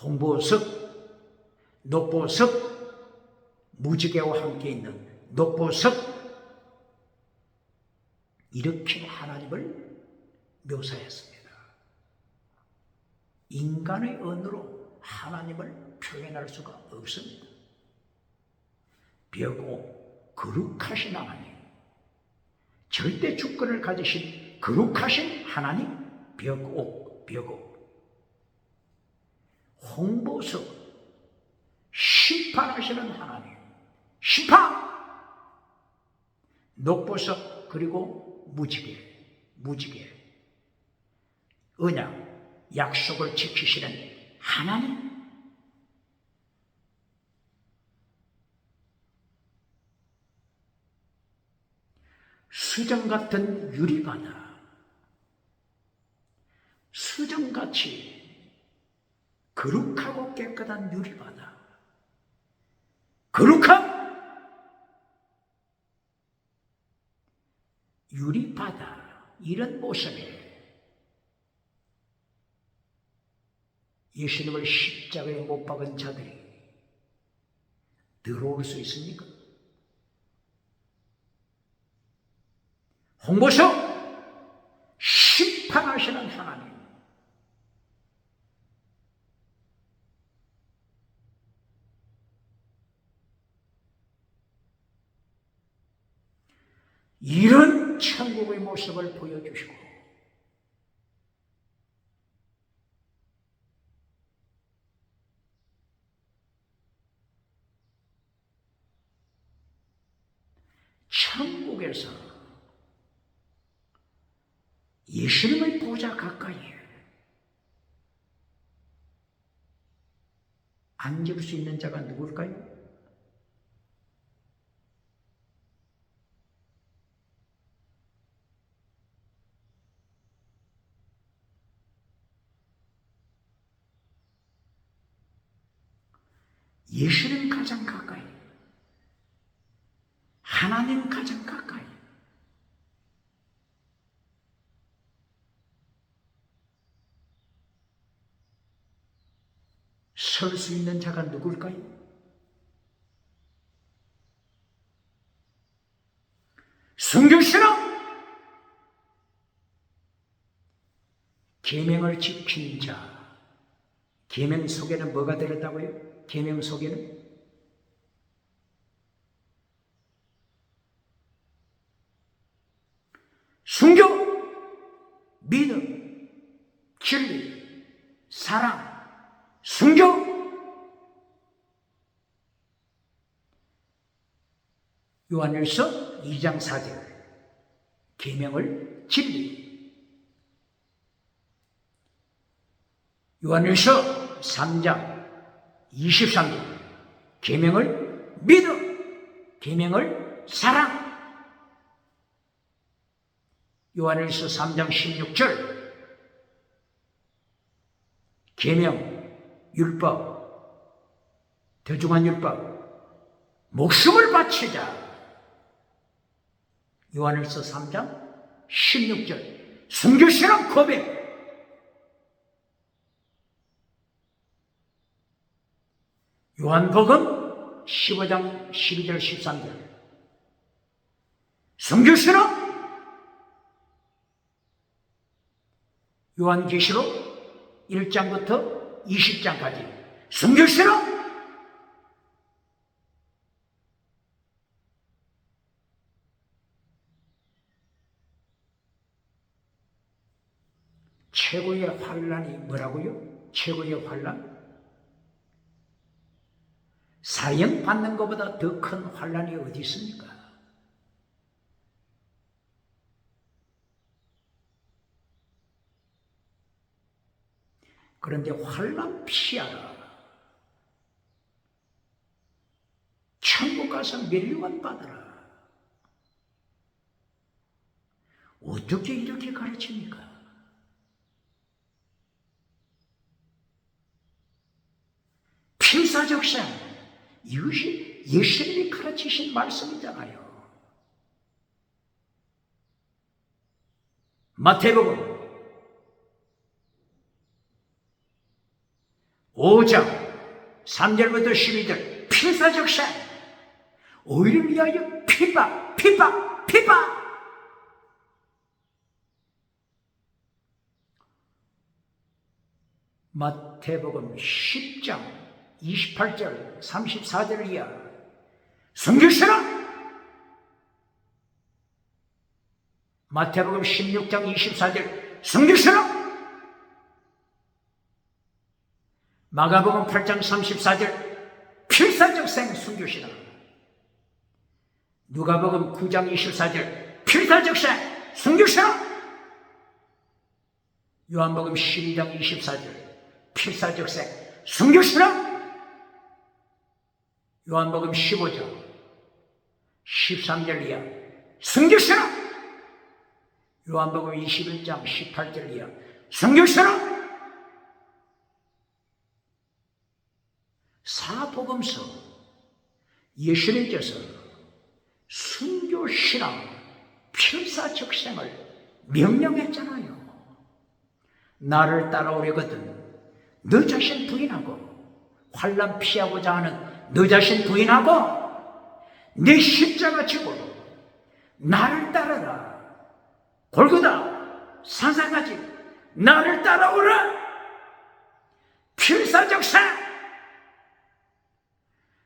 홍보석, 녹보석, 무지개와 함께 있는 녹보석, 이렇게 하나님을 묘사했습니다. 인간의 언어로 하나님을 표현할 수가 없습니다. 벽옥, 거룩하신 하나님, 절대 주권을 가지신 거룩하신 하나님, 벽옥, 홍보석, 심판하시는 하나님, 심판, 녹보석, 그리고 무지개, 언약, 약속을 지키시는 하나님. 수정 같은 유리바다, 수정같이 거룩하고 깨끗한 유리바다, 거룩한 유리바다, 이런 모습에 예수님을 십자가에 못 박은 자들이 들어올 수 있습니까? 홍보석, 심판하시는 하나님, 이런 천국의 모습을 보여주시고 천국에서 예수님의 보좌 가까이에 앉을 수 있는 자가 누굴까요? 예수님 가장 가까이, 하나님 가장 가까이, 설 수 있는 자가 누굴까요? 순교시로 계명을 지킨 자. 계명 속에는 뭐가 들었다고요? 계명 속에는 순교, 믿음, 진리, 사랑, 순교. 요한일서 2장 4절, 계명을 진리. 요한일서 3장 23절, 계명을 믿음, 계명을 사랑. 요한일서 3장 16절, 계명, 율법, 대중한 율법, 목숨을 바치자. 요한일서 3장 16절, 순교신앙 고백. 요한복음 15장 12절 13절, 순교신앙. 요한계시록 1장부터 20장까지 숨기시라. 최고의 환란이 뭐라고요? 최고의 환란? 사형받는 것보다 더 큰 환란이 어디 있습니까? 그런데 환란 피하라. 천국 가서 멸류관 받아라. 어떻게 이렇게 가르칩니까? 필사적상, 이것이 예수님이 가르치신 말씀이잖아요. 마태복음 5장 3절부터 12절 필사적상, 의를 위하여 피박. 마태복음 10장 28절 34절 이하 숨기시라. 마태복음 16장 24절 숨기시라. 마가복음 8장 34절 필사적생 숨기시라. 누가복음 9장 24절 필사적생 숨기시라. 요한복음 12장 24절 필사적생 숨기시라. 요한복음 15장 13절 이하 숨기시라. 요한복음 21장 18절 이하 숨기시라. 사복음서 예수님께서 순교신앙 필사적생을 명령했잖아요. 나를 따라오려거든 너 자신 부인하고 환난 피하고자 하는 너 자신 부인하고 내 십자가 지고 나를 따라라. 골고다 산상까지 나를 따라오라. 필사적생.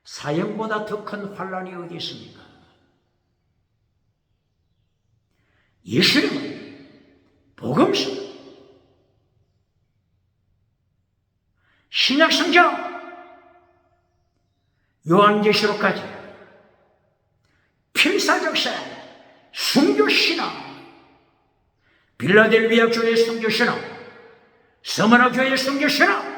사형보다 더 큰 환난이 어디 있습니까? 예수님은 복음서 신약성경 요한계시록까지 필사적생 순교신앙, 빌라델비아 교회의 순교신앙, 스무나 교회의 순교신앙,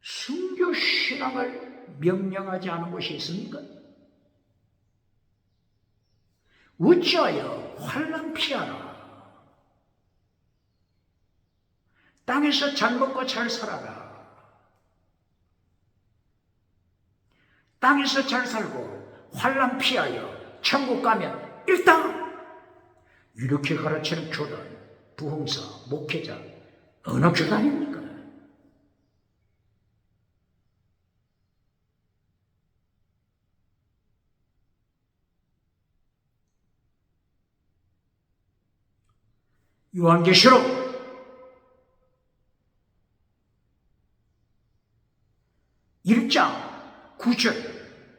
순교신앙을 명령하지 않은 곳이 있습니까? 어찌하여 환난 피하라. 땅에서 잘 먹고 잘 살아라. 땅에서 잘 살고 환난 피하여 천국 가면 일당. 이렇게 가르치는 교단, 부흥사, 목회자 어느 교단입니까? 요한계시록 1장 9절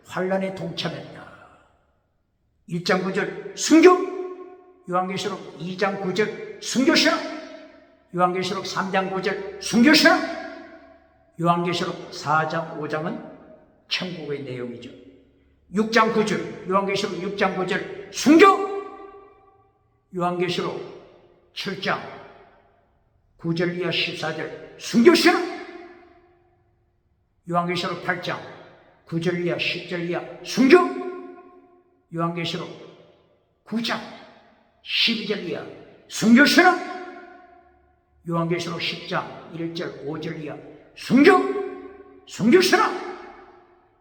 환난에 동참했다. 1장 9절 순교. 요한계시록 2장 9절 순교시라. 요한계시록 3장 9절 순교시라. 요한계시록 4장 5장은 천국의 내용이죠. 6장 9절 요한계시록 6장 9절 순교. 요한계시록 7장 9절 이하 14절 순교시라. 요한계시록 8장 9절 이하 10절 이하 순교. 요한계시록 9장 12절 이하 순교시라. 요한계시록 10장 1절 5절 이하 순교시라.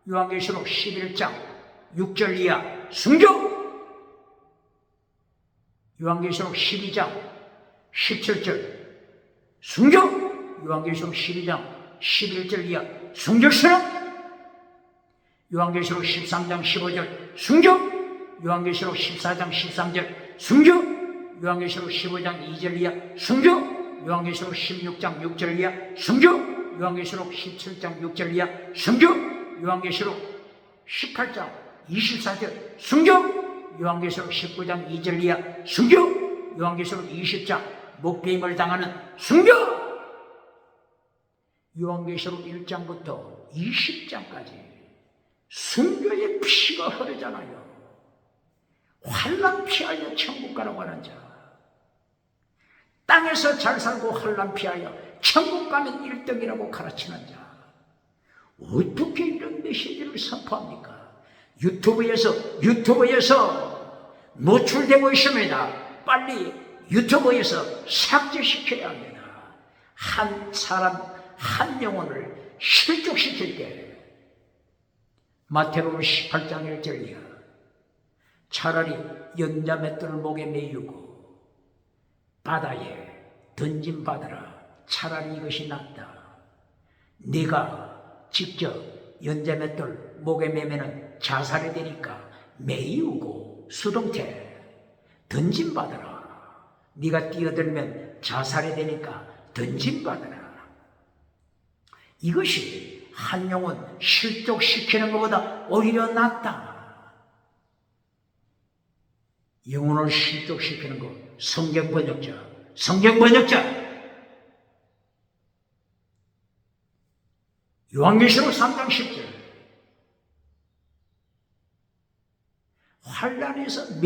요한계시록 11장 6절 이하 순교. 요한계시록 12장 17절 순교. 요한계시록 12장 11절 이하 순교시라. 요한계시록 13장 15절 순교. 요한계시록 14장 13절 순교. 요한계시록 15장 2절 이하 성경, 요한계시록 16장 6절 이하 성경, 요한계시록 17장 6절 이하 성경, 요한계시록 18장 24절 성경, 요한계시록 19장 2절 이하 성경, 요한계시록 20장 목배임을 당하는 성경, 요한계시록 1장부터 20장까지 순교의 피가 흐르잖아요. 환난 피하여 천국 가라고 하는 자, 땅에서 잘 살고 환난 피하여 천국 가면 1등이라고 가르치는 자, 어떻게 이런 메시지를 선포합니까? 유튜브에서 노출되고 있습니다. 빨리 유튜브에서 삭제시켜야 합니다. 한 사람 한 영혼을 실족시킬 때 마태복음 18장 1절 이하 차라리 연자맷돌을 목에 메이고 바다에 던진 바다라, 차라리 이것이 낫다. 네가 직접 연자맷돌 목에 매면은 자살이 되니까 메이우고 수동태 던진 바다라. 네가 뛰어들면 자살이 되니까 던진 바다라. 이것이 한 영혼 실족시키는 것보다 오히려 낫다. 영혼을 실족시키는 것, 성경 번역자 요한계시록 3장 10절 환난에서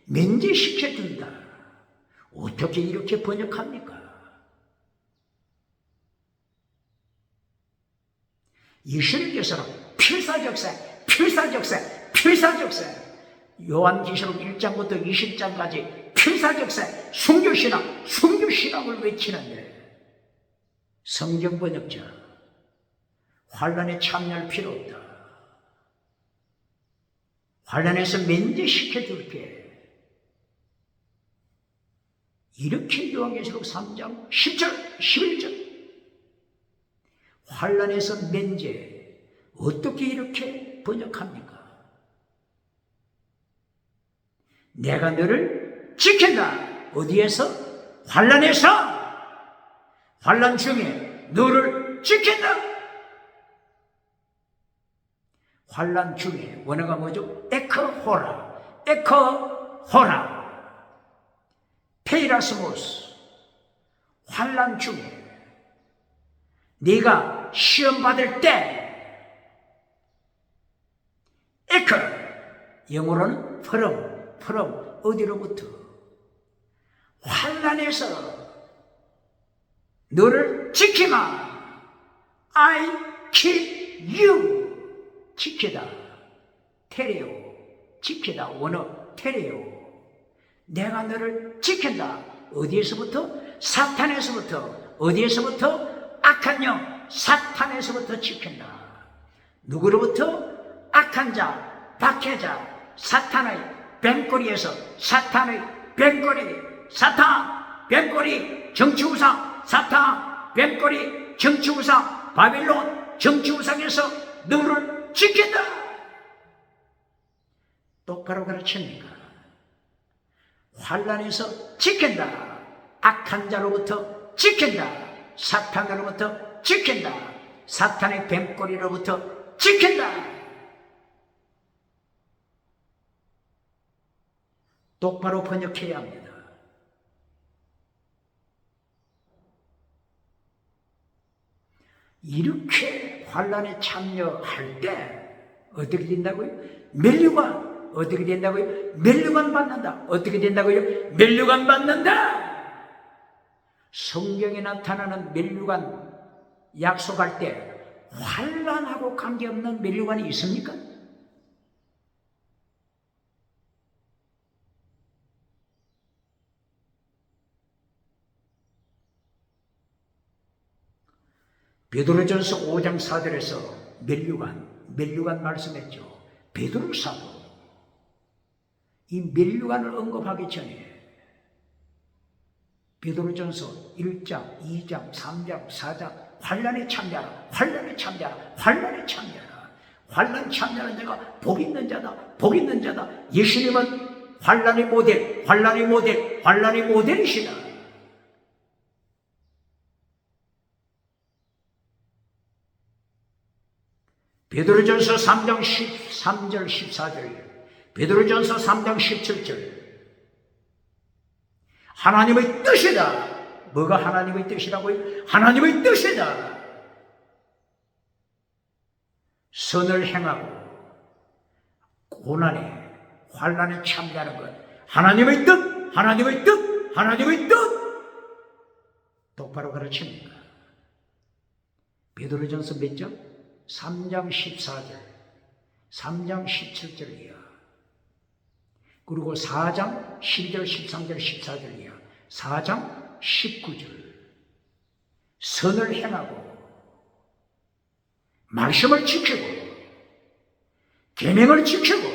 면제시켜준다. 어떻게 이렇게 번역합니까? 예수님께서는 필사적세 요한계시록 1장부터 20장까지 필사적세 순교신앙을 외치는데, 성경 번역자 환난에 참여할 필요 없다. 환난에서 면제시켜줄게. 이렇게 요한계시록 3장 10절 11절 환난에서 면제, 어떻게 이렇게 번역합니까? 내가 너를 지킨다. 어디에서? 환난에서, 환난 중에 너를 지킨다. 환난 중에 원어가 뭐죠? 에크호라, 페이라스모스. 환난 중에 네가 시험 받을 때, 에크, 영어로는 from 어디로부터? 환난에서 너를 지키마. I keep you. 지키다. 테레오. 지키다. 원어 테레오. 내가 너를 지킨다. 어디에서부터? 사탄에서부터. 어디에서부터? 악한 영 사탄에서부터 지킨다. 누구로부터? 악한 자, 박해자, 사탄의 뱀꼬리에서, 사탄의 뱀꼬리, 정치우상, 사탄, 뱀꼬리, 정치우상, 바빌론, 정치우상에서 너를 지킨다. 똑바로 가르칩니까? 환난에서 지킨다. 악한 자로부터 지킨다. 사탄으로부터 지킨다. 사탄의 뱀꼬리로부터 지킨다. 똑바로 번역해야 합니다. 이렇게 환난에 참여할 때 어떻게 된다고요? 면류관. 어떻게 된다고요? 면류관 받는다. 어떻게 된다고요? 면류관 받는다. 성경에 나타나는 면류관 약속할 때 환난하고 관계없는 면류관이 있습니까? 베드로전서 5장 4절에서 면류관 말씀했죠. 베드로 사도 이 면류관을 언급하기 전에 베드로전서 1장, 2장, 3장, 4장 환난에 참여하라. 환난 참여하는 자가 복 있는 자다. 예수님은 환란의 모델, 환란의 모델, 환란의 모델이시다. 베드로전서 3장 13절 14절, 베드로전서 3장 17절. 하나님의 뜻이다. 뭐가 하나님의 뜻이라고요? 하나님의 뜻이다. 선을 행하고 고난에 환난에 참여하는 것. 하나님의 뜻, 하나님의 뜻, 하나님의 뜻. 똑바로 가르칩니다. 베드로전서 몇 장? 3장 14절, 3장 17절이야. 그리고 4장 12절, 13절, 14절이야. 4장 19절. 선을 행하고 말씀을 지키고 계명을 지키고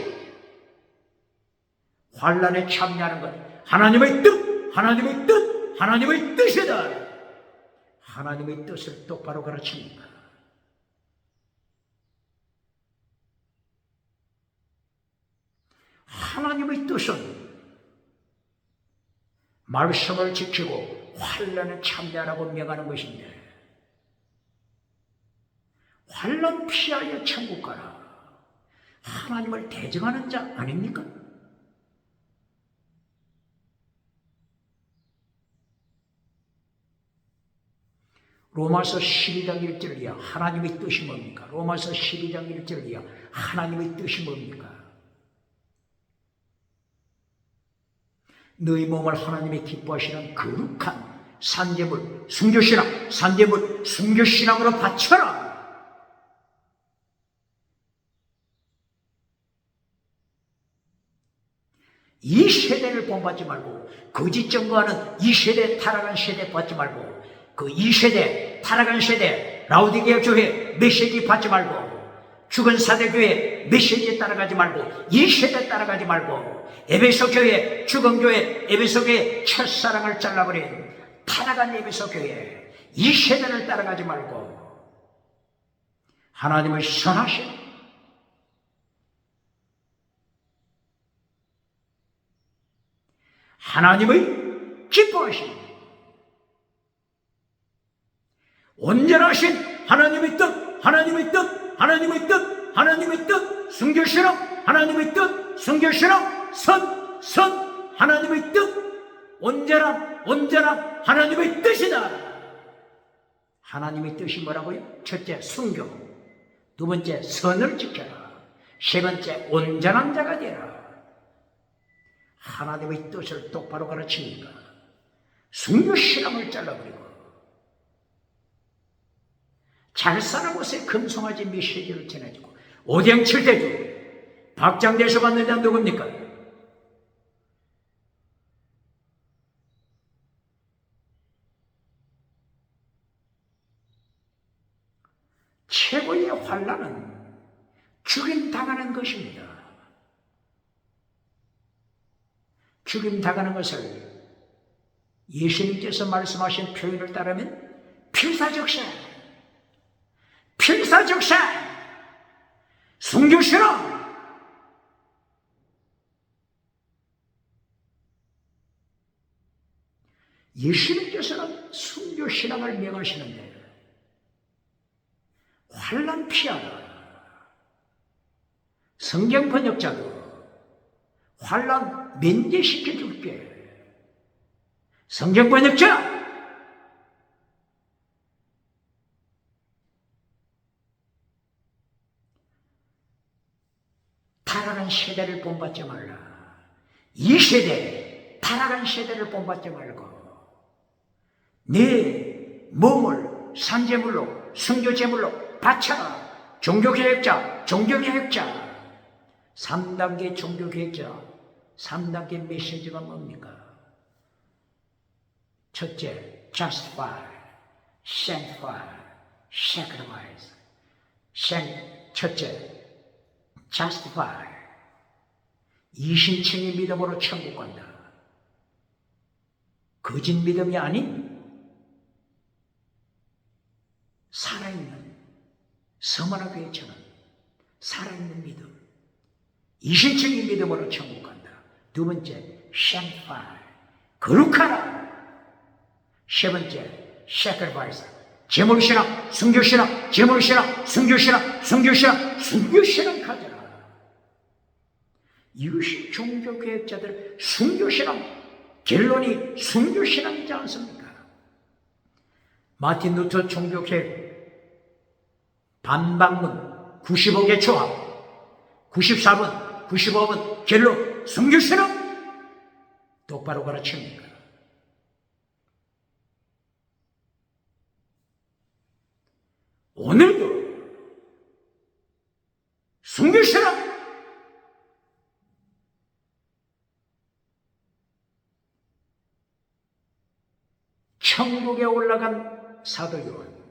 환난에 참여하는 것. 하나님의 뜻, 하나님의 뜻, 하나님의 뜻이다. 하나님의 뜻을 똑바로 가르칩니다. 하나님의 뜻은 말씀을 지키고 환난에 참여하라고 명하는 것인데, 환난 피하여 천국 가라. 하나님을 대적하는 자 아닙니까? 로마서 12장 1절이야. 하나님의 뜻이 뭡니까? 로마서 12장 1절이야. 하나님의 뜻이 뭡니까? 너희 몸을 하나님의 기뻐하시는 거룩한 산제물, 순교신앙, 산제물, 순교신앙으로 바쳐라. 이 세대를 본받지 말고, 거짓 증거하는 이 세대, 타락한 세대 받지 말고, 그 이 세대, 타락한 세대, 라오디게아 교회 메시지 받지 말고, 죽은 사대교회 메시지에 따라가지 말고, 이 세대 따라가지 말고, 에베소 교회, 죽은 교회, 에베소 교회 첫사랑을 잘라버린 타락한 에베소 교회, 이 세대를 따라가지 말고, 하나님의 선하신 하나님의 기뻐하신 온전하신 하나님의 뜻, 하나님의 뜻, 하나님의 뜻, 하나님의 뜻, 순교신앙, 하나님의 뜻, 순교신앙, 선, 하나님의 뜻, 온전한 하나님의 뜻이다. 하나님의 뜻이 뭐라고요? 첫째, 순교. 두 번째, 선을 지켜라. 세 번째, 온전한 자가 되라. 하나님의 뜻을 똑바로 가르치니까 순교신앙을 잘라버리고 잘 살아보세요. 금송아지 메시지를 전해주고 오뎅 칠대주 박장대소 받는 자 누굽니까? 최고의 환난은 죽임당하는 것입니다. 죽임당하는 것을 예수님께서 말씀하신 표현을 따르면 필사적사, 순교신앙. 예수님께서는 순교신앙을 명하시는데 환난 피하라. 성경 번역자도 환난 면제시켜줄게. 성경 번역자, 타락한 세대를 본받지 말라. 이 세대, 타락한 세대를 본받지 말고 네 몸을 산제물로, 순교제물로 바쳐라. 종교개혁자, 3단계 종교개혁자, 3단계 메시지가 뭡니까? 첫째, justify, sanctify, sacrifice. 첫째, justify. 이신층의 믿음으로 천국 간다. 거짓 믿음이 아닌 살아있는 서머나 교회처럼 살아있는 믿음, 이신층의 믿음으로 천국 간다. 두 번째, sanctify, 거룩하라. 세 번째, sacrifice, 제물신앙, 순교신앙, 제물신앙, 순교신앙, 순교신앙, 순교신앙 가져라. 이것이 종교개혁자들 순교신앙, 결론이 순교신앙이지 않습니까? 마틴 루터 종교개혁 반박문 95개 초합 94번, 95번 결론 순교신앙 똑바로 가르칩니다. 오늘도 순교신앙 천국에 올라간 사도 요한,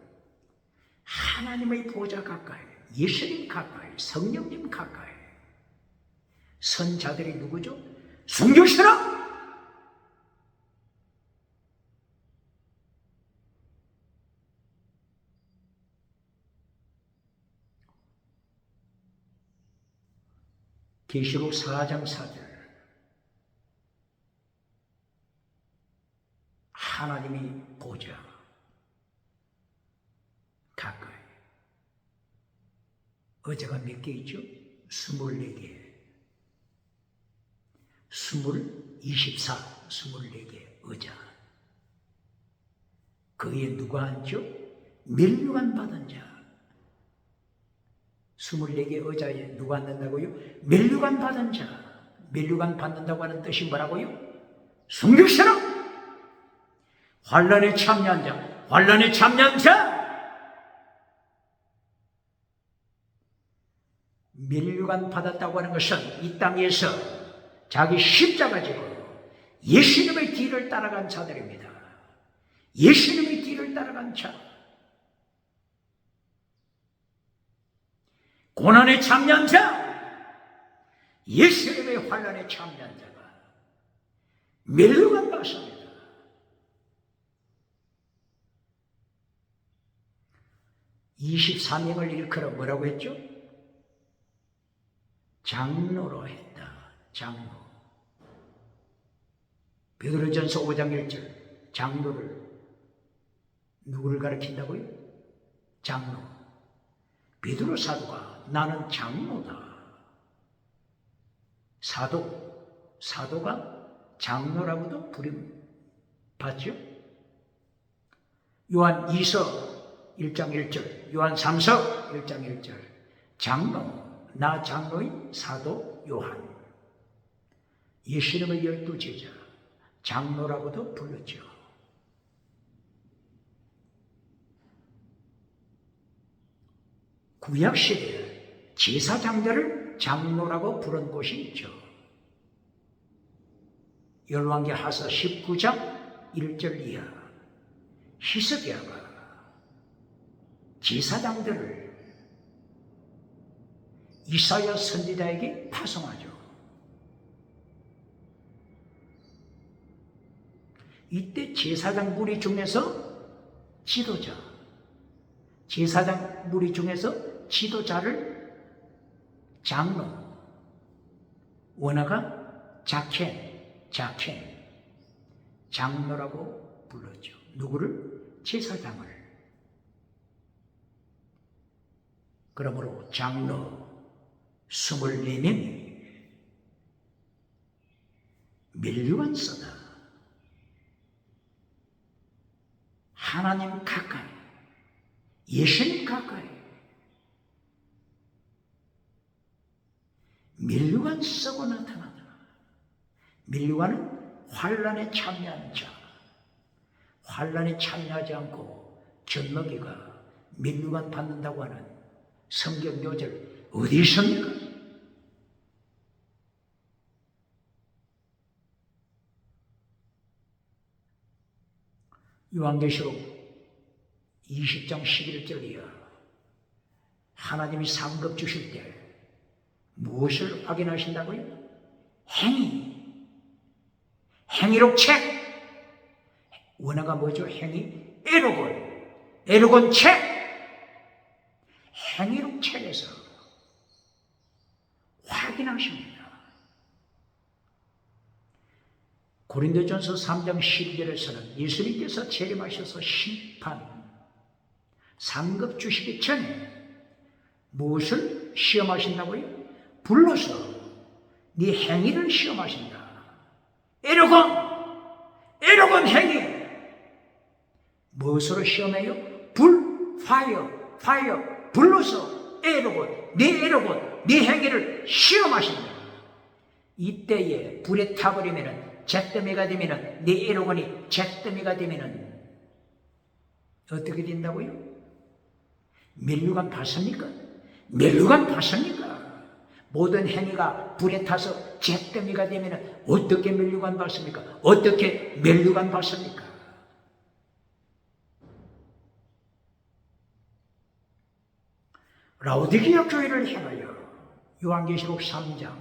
하나님의 보좌 가까이, 예수님 가까이, 성령님 가까이, 선자들이 누구죠? 순교신앙! 계시록 4장 4절, 하나님이 보좌 가까이. 의자가 몇 개 있죠? 24개. 24, 24개 의자. 거기에 누가 앉죠? 면류관 받은 자. 24개 의자에 누가 앉는다고요? 면류관 받은 자. 면류관 받는다고 하는 뜻이 뭐라고요? 순교신앙! 환난에 참여한 자, 환난에 참여한 자! 면류관 받았다고 하는 것은 이 땅에서 자기 십자가 지고 예수님의 뒤를 따라간 자들입니다. 예수님의 뒤를 따라간 자. 고난에 참여한 자, 예수님의 환난에 참여한 자가 면류관 받습니다. 23명을 일컬어 뭐라고 했죠? 장로로 했다. 장로. 베드로전서 5장 1절, 장로를 누구를 가리킨다고요? 장로. 베드로 사도가 나는 장로다. 사도가 장로라고도 부름 받죠? 요한 2서 1장 1절, 요한 3서 1장 1절, 장로, 나 장로인 사도 요한. 예수님의 12제자, 장로라고도 불렀죠. 구약시대에 제사장들을 장로라고 부른 곳이 있죠. 열왕기하서 19장 1절 이하, 히스기야가 제사장들을 이사야 선지자에게 파송하죠. 이때 제사장 무리 중에서 지도자를 장로, 원어가 자켄, 장로라고 불렀죠. 누구를? 제사장을. 그러므로 장로 24명이 면류관서다. 하나님 가까이, 예수님 가까이. 면류관 쓰고 나타나다. 면류관은 환난에 참여한 자. 환난에 참여하지 않고 젖먹이가 면류관 받는다고 하는 성경 요절 어디 있습니까? 요한계시록 20장 11절이야. 하나님이 상급 주실 때 무엇을 확인하신다고요? 행위록 책. 원어가 뭐죠? 행위? 에로곤 책. 행위록 책에서 확인하십니다. 고린도전서 3장 12절에서는 예수님께서 재림하셔서 심판, 상급 주시기 전에 무엇을 시험하신다고요? 불러서 네 행위를 시험하신다. 에로건 행위. 무엇으로 시험해요? 파이어. 불러서 에로건, 네 행위를 시험하신다. 이때에 불에 타버리면은 잿더미가 되면은 네 에로건이 잿더미가 되면은 어떻게 된다고요? 면류관 받습니까? 모든 행위가 불에 타서 잿더미가 되면은 어떻게 면류관 받습니까? 어떻게 면류관 받습니까? 라오디게아 교회를 향하여 요한계시록 3장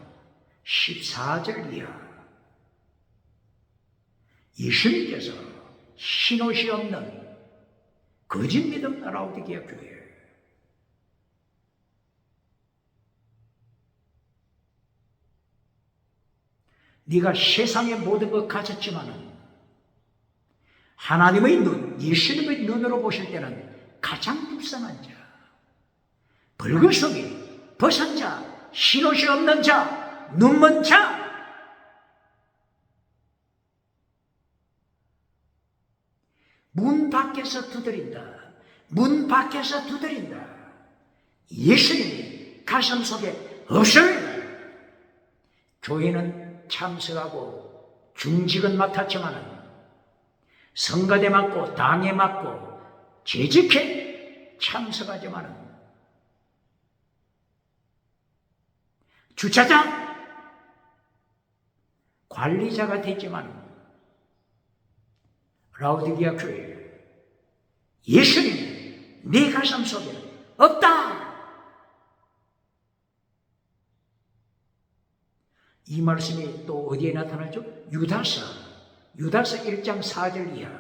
14절 이하 예수님께서 신옷이 없는 거짓 믿음 라오디게아 교회, 네가 세상의 모든 것 가졌지만은 하나님의 눈, 예수님의 눈으로 보실 때는 가장 불쌍한 자, 벌거숭이, 벗은 자, 신옷이 없는 자, 눈먼 자, 문 밖에서 두드린다. 예수님이 가슴 속에 없어요. 교회는 참석하고 중직은 맡았지만은 성가대 맡고 당회 맡고 재직해 참석하지만은 주차장 관리자가 됐지만 라오디게아 교회 예수님 네 가슴 속에 없다. 이 말씀이 또 어디에 나타나죠? 유다서 1장 4절 이하.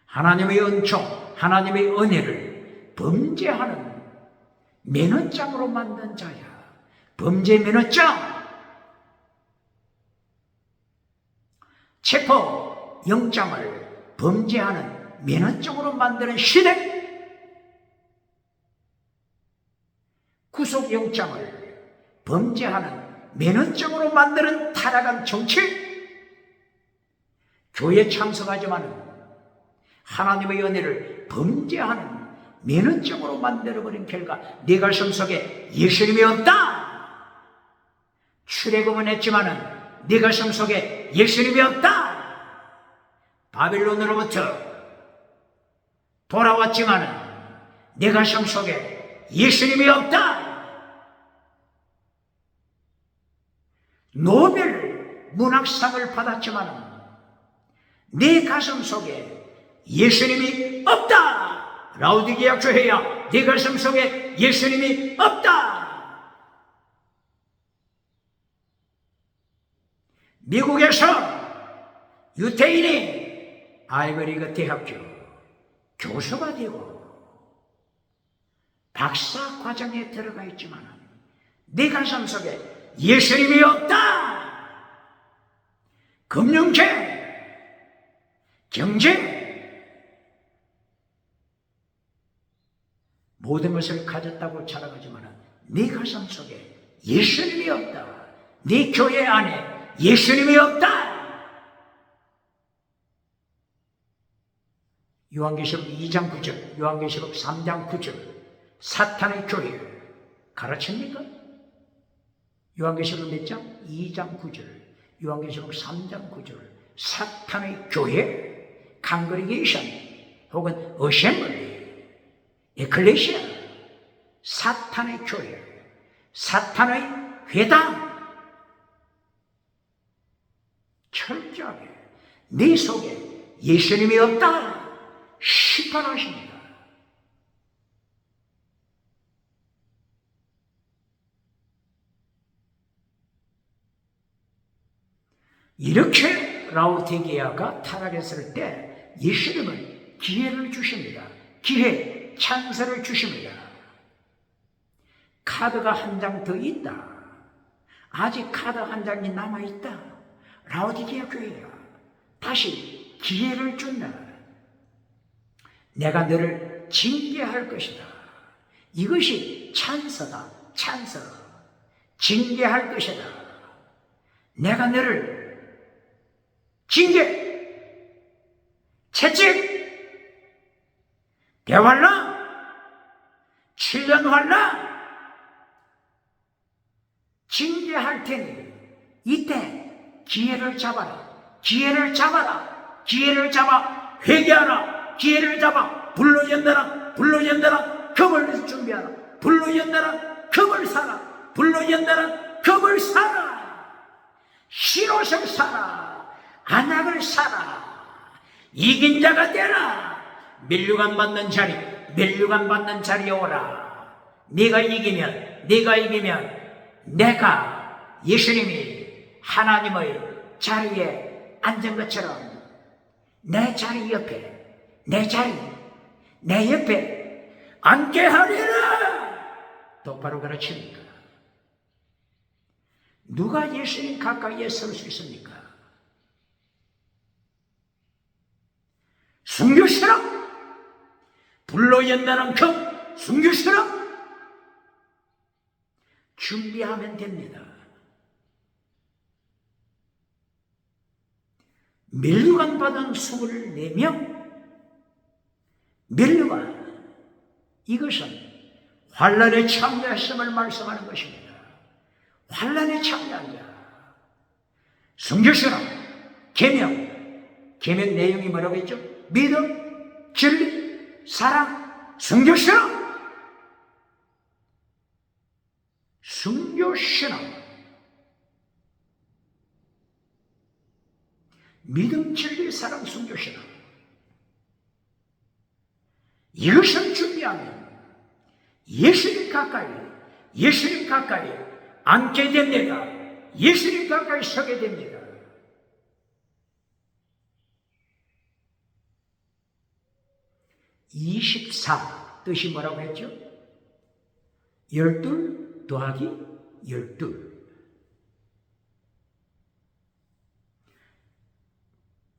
하나님의 은총, 하나님의 은혜를 범죄하는 면허장으로 만든 자야. 범죄 면허장. 체포 영장을 범죄하는 면허장으로 만드는 시대. 구속영장을 범죄하는 면허장으로 만드는 타락한 정치. 교회 참석하지만 하나님의 은혜를 범죄하는 면허장으로 만들어버린 결과 네 가슴 속에 예수님이 없다. 출애굽은 했지만 네 가슴 속에 예수님이 없다. 바빌론으로부터 돌아왔지만 네 가슴 속에 예수님이 없다. 노벨 문학상을 받았지만 네 가슴 속에 예수님이 없다. 라오디게아 교회야, 네 가슴 속에 예수님이 없다. 미국에서 유태인이 아이버리그 대학교 교수가 되고 박사 과정에 들어가 있지만 네 가슴 속에 예수님이 없다. 금융계, 경제, 모든 것을 가졌다고 자랑하지만 네 가슴 속에 예수님이 없다. 네 교회 안에 예수님이 없다. 요한계시록 2장 9절, 요한계시록 3장 9절, 사탄의 교회 가르칩니까? 요한계시록 몇 장? 2장 9절, 요한계시록 3장 9절, 사탄의 교회, 컨그리게이션 혹은 어셈블리, 에클레시아, 사탄의 교회, 사탄의 회당. 철저하게 네 속에 예수님이 없다 심판하십니다. 이렇게 라오디게아가 타락했을 때 예수님은 기회를 주십니다. 기회, 찬스를 주십니다. 카드가 한 장 더 있다. 아직 카드 한 장이 남아있다. 라오디게아 교회야, 다시 기회를 준다. 내가 너를 징계할 것이다. 이것이 찬서다. 찬서. 징계할 것이다. 내가 너를 징계, 채찍, 대환란, 7년 환란 징계할 테니 이때 기회를 잡아라. 기회를 잡아라. 기회를 잡아 회개하라. 기회를 잡아 불로 연다라. 겁을 준비하라. 불로 연다라. 겁을 사라. 불로 연다라. 겁을 사라. 신옷을 사라. 안약을 사라. 이긴 자가 되라. 면류관 받는 자리에 오라. 네가 이기면 내가 예수님이 하나님의 자리에 앉은 것처럼 내 자리 옆에 내 옆에 앉게 하리라. 똑바로 가르칩니까? 누가 예수님 가까이에 설 수 있습니까? 숨겨시라. 불로 연다는 금 숨겨시라. 준비하면 됩니다. 면류관 받은 24명, 면류관, 이것은 환란에 참여했음을 말씀하는 것입니다. 환란에 참여한 자, 순교시라, 계명 내용이 뭐라고 했죠? 믿음, 진리, 사랑, 순교시라. 순교신앙, 믿음, 진리, 사랑, 순교신앙, 이것을 준비하면 예수님 가까이 앉게 됩니다. 예수님 가까이 서게 됩니다. (24) 뜻이 뭐라고 했죠? 12 더하기 12.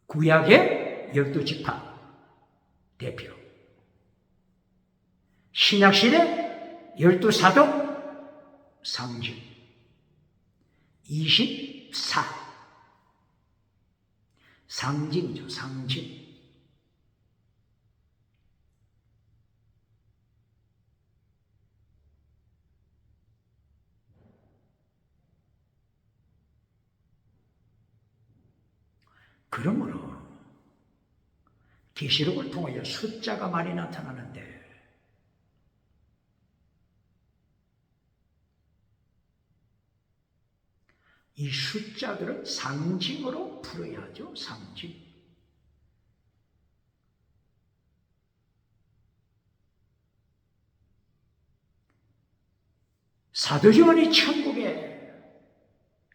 구약의 12지파 대표, 신약시대 12사도 상징. 24 상징이죠. 상징. 그러므로 계시록을 통하여 숫자가 많이 나타나는데 이 숫자들은 상징으로 풀어야 하죠. 상징. 사도요한이 천국에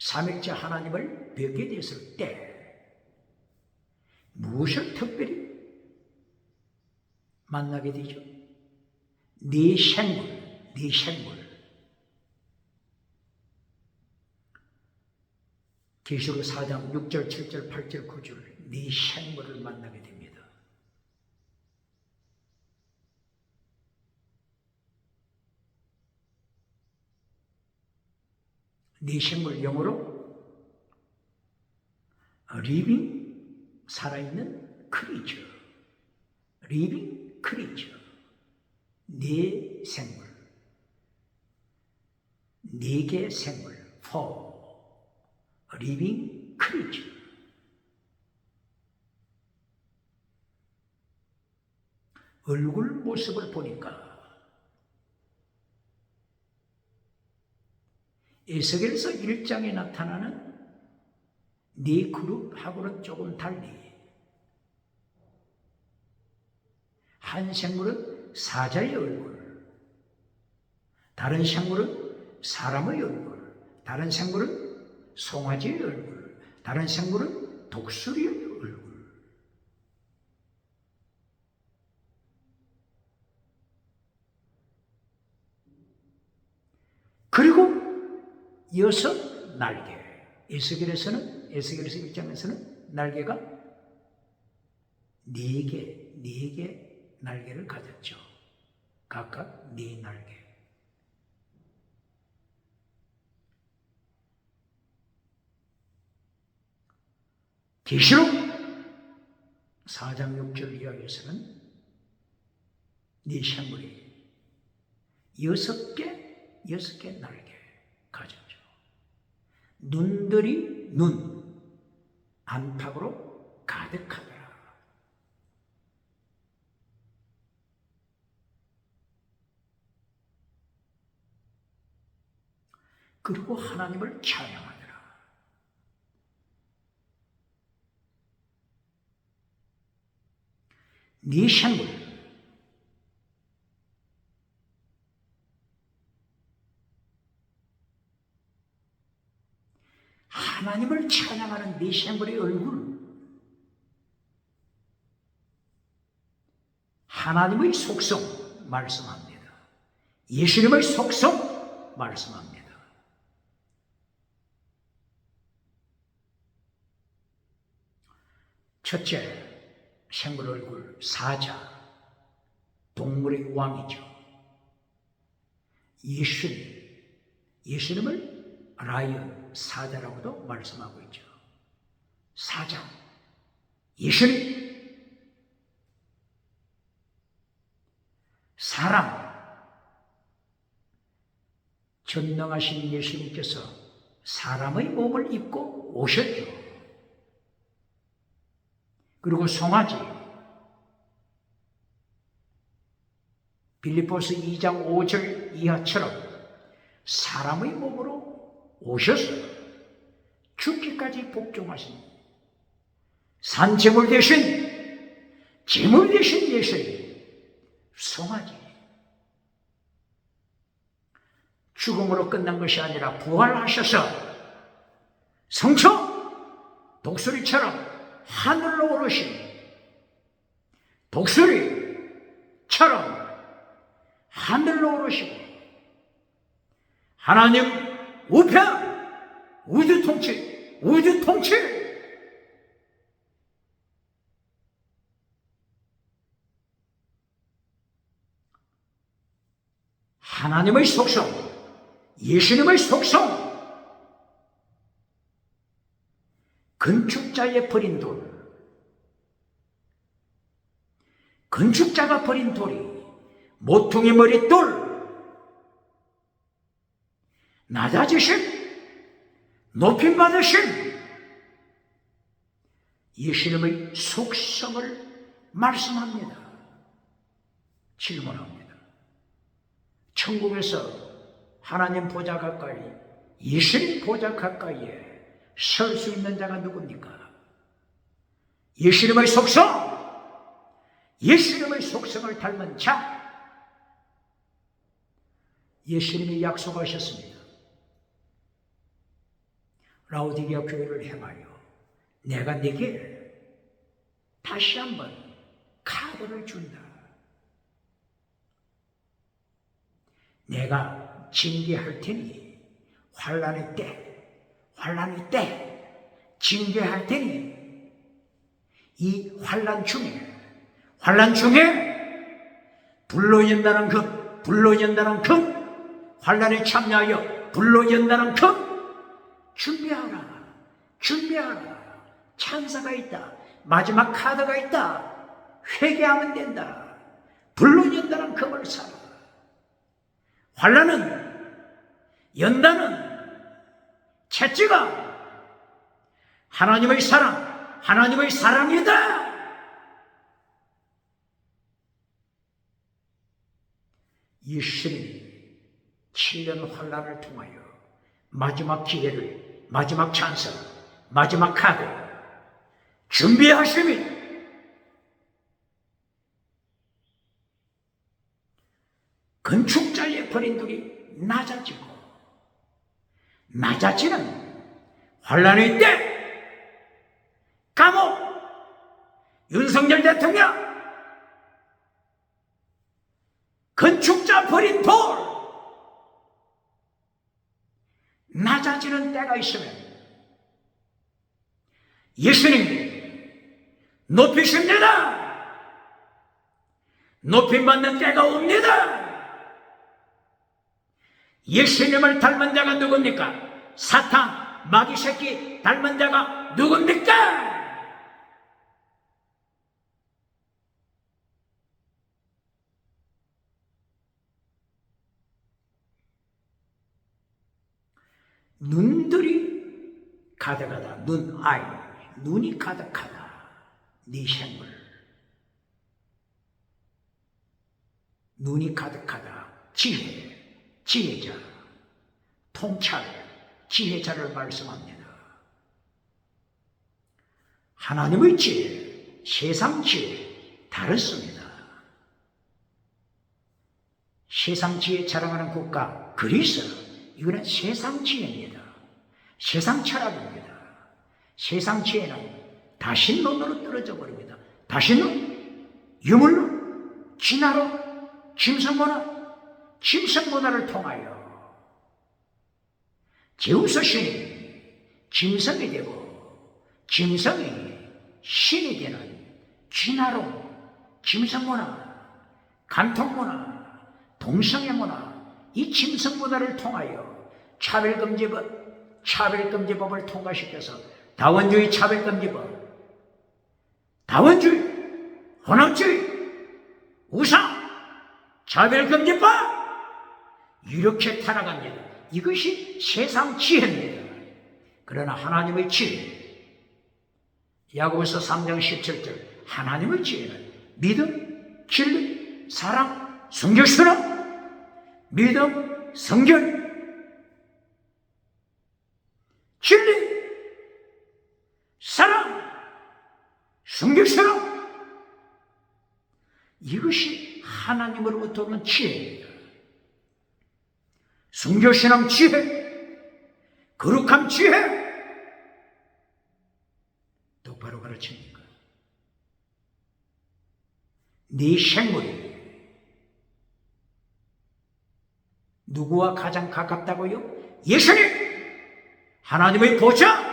삼위일체 하나님을 뵙게 됐을 때 무엇을 특별히 만나게 되죠? 네 생물. 계시록 4장 6절, 7절, 8절, 9절 네 생물을 만나게 됩니다. 네 생물 영어로 리빙, 살아있는 크리처, 리빙 크리처, 네 생물, 네 개 생물, for 리빙 크리처. 얼굴 모습을 보니까 에스겔서 1장에 나타나는 네 그룹하고는 조금 달리 한 생물은 사자의 얼굴, 다른 생물은 사람의 얼굴, 다른 생물은 송아지의 얼굴, 다른 생물은 독수리의 얼굴. 그리고 6 날개, 에스겔에서는 에스겔서 1장에서는 날개가 네 개 날개를 가졌죠. 각각 네 날개. 계시록 4장 6절 이하에서는 네 생물이 6개 날개 가졌죠. 눈들이 안팎으로 가득하더라. 그리고 하나님을 찬양하더라. 네 생물 하나님을 찬양하는 네 생물의 얼굴, 하나님의 속성 말씀합니다. 예수님의 속성 말씀합니다. 첫째, 생물 얼굴 사자, 동물의 왕이죠. 예수님을 라이언, 사자라고도 말씀하고 있죠. 사자, 예수님, 사람, 전능하신 예수님께서 사람의 몸을 입고 오셨죠. 그리고 송아지, 빌립보서 2장 5절 이하처럼 사람의 몸으로 오셔서 죽기까지 복종하신 산제물 대신 제물 대신 예수님, 송아지. 죽음으로 끝난 것이 아니라 부활하셔서 성초 독수리처럼 하늘로 오르신 독수리처럼 하늘로 오르시고 하나님 우편 우주 통치 하나님의 속성, 예수님의 속성, 건축자의 버린 돌, 건축자가 버린 돌이 모퉁이 머리 돌, 낮아지신, 높임받으신 예수님의 속성을 말씀합니다. 질문합니다. 천국에서 하나님 보좌 가까이, 예수님 보좌 가까이에 설 수 있는 자가 누굽니까? 예수님의 속성, 예수님의 속성을 닮은 자, 예수님이 약속하셨습니다. 라오디게아 교회를 행하여 내가 네게 다시 한번 카드를 준다. 내가 징계할 테니 환난의 때 징계할 테니 이 환난 중에 불로 연다는 금 환난에 참여하여 불로 연다는 금 준비하라. 찬사가 있다. 마지막 카드가 있다. 회개하면 된다. 불로 연다는 금을 사라. 환난은 연다는 채찍아 하나님의 사랑이다. 예수님이 7년 환난을 통하여 마지막 기회를, 마지막 찬스, 마지막 카드 준비하심이 건축자의 버린 돌이 낮아지는 환난의 때 감옥 윤석열 대통령 건축자 버린 돌 낮아지는 때가 있으면 예수님이 높이십니다. 높임받는 때가 옵니다. 예수님을 닮은 자가 누굽니까? 사탄, 마귀 새끼 닮은 자가 누굽니까? 눈들이 가득하다. 눈이 가득하다. 네 생물. 눈이 가득하다. 지혜자, 통찰, 지혜자를 말씀합니다. 하나님의 지혜, 세상 지혜 다르습니다. 세상 지혜 자랑하는 국가 그리스, 이거는 세상 지혜입니다. 세상 철학입니다. 세상 지혜는 다신론으로 떨어져 버립니다. 다신론, 유물론, 진화론, 짐승문화를 통하여 제우스 신이 짐승이 되고 짐승이 신이 되는 진화론, 짐승문화, 간통문화, 동성애문화, 이 짐승문화를 통하여 차별금지법을 통과시켜서 다원주의 차별금지법, 다원주의, 혼합주의, 우상, 차별금지법 이렇게 타락합니다. 이것이 세상 지혜입니다. 그러나 하나님의 지혜, 야고보서 3장 17절 하나님의 지혜는 믿음, 진리, 사랑, 성결스러움, 믿음, 성결, 진리, 사랑, 성결스러움, 이것이 하나님으로부터 오는 지혜입니다. 순교신앙 지혜, 거룩함 지혜, 똑바로 가르칩니까? 네 생물이 누구와 가장 가깝다고요? 예수님! 하나님의 보좌!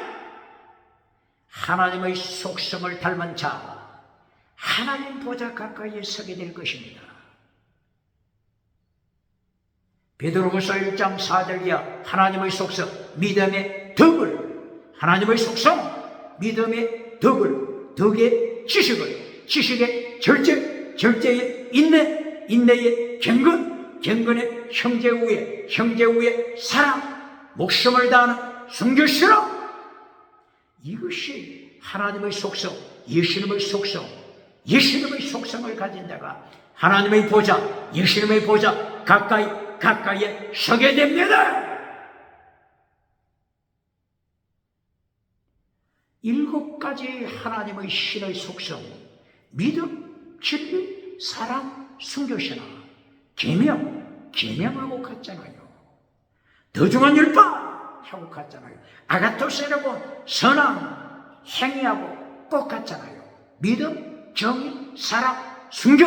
하나님의 속성을 닮은 자, 하나님 보좌 가까이에 서게 될 것입니다. 베드로후서 1장 4절 이하 하나님의 속성, 믿음의 덕을, 하나님의 속성, 믿음의 덕을, 덕의 지식을, 지식의 절제, 절제의 인내, 인내의 경건, 경건의 형제 우애 사랑, 목숨을 다하는 순결스러움, 이것이 하나님의 속성, 예수님의 속성, 예수님의 속성을 가진 자가 하나님의 보좌, 예수님의 보좌 가까이에 서게 됩니다. 7가지 하나님의 신의 속성, 믿음, 진리, 사랑, 순교신앙, 계명하고 같잖아요. 더 중한 율법 하고 같잖아요. 아가토스라고 선한 행위하고 꼭 같잖아요. 믿음, 정의, 사랑, 순교.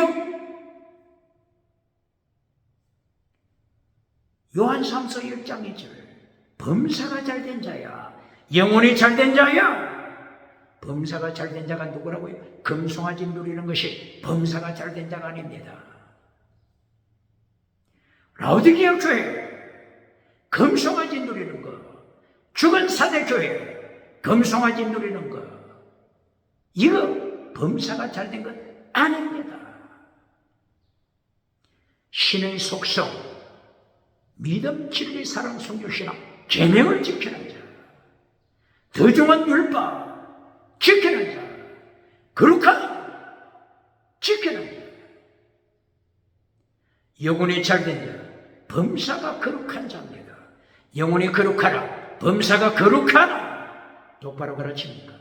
요한삼서 1장 2절 범사가 잘된 자야, 영혼이 잘된 자야. 범사가 잘된 자가 누구라고요? 금송아지 누리는 것이 범사가 잘된 자가 아닙니다. 라오디게아 교회 금송아지 누리는 거, 죽은 사대 교회 금송아지 누리는 거, 이거 범사가 잘된 것 아닙니다. 신의 속성, 믿음, 진리, 사랑, 순교신앙, 계명을 지키는 자, 더 중한 율법 지키는 자, 거룩함 지키는 자, 영혼이 잘된 자, 범사가 거룩한 자입니다. 영혼이 거룩하라, 범사가 거룩하라. 똑바로 가르칩니까?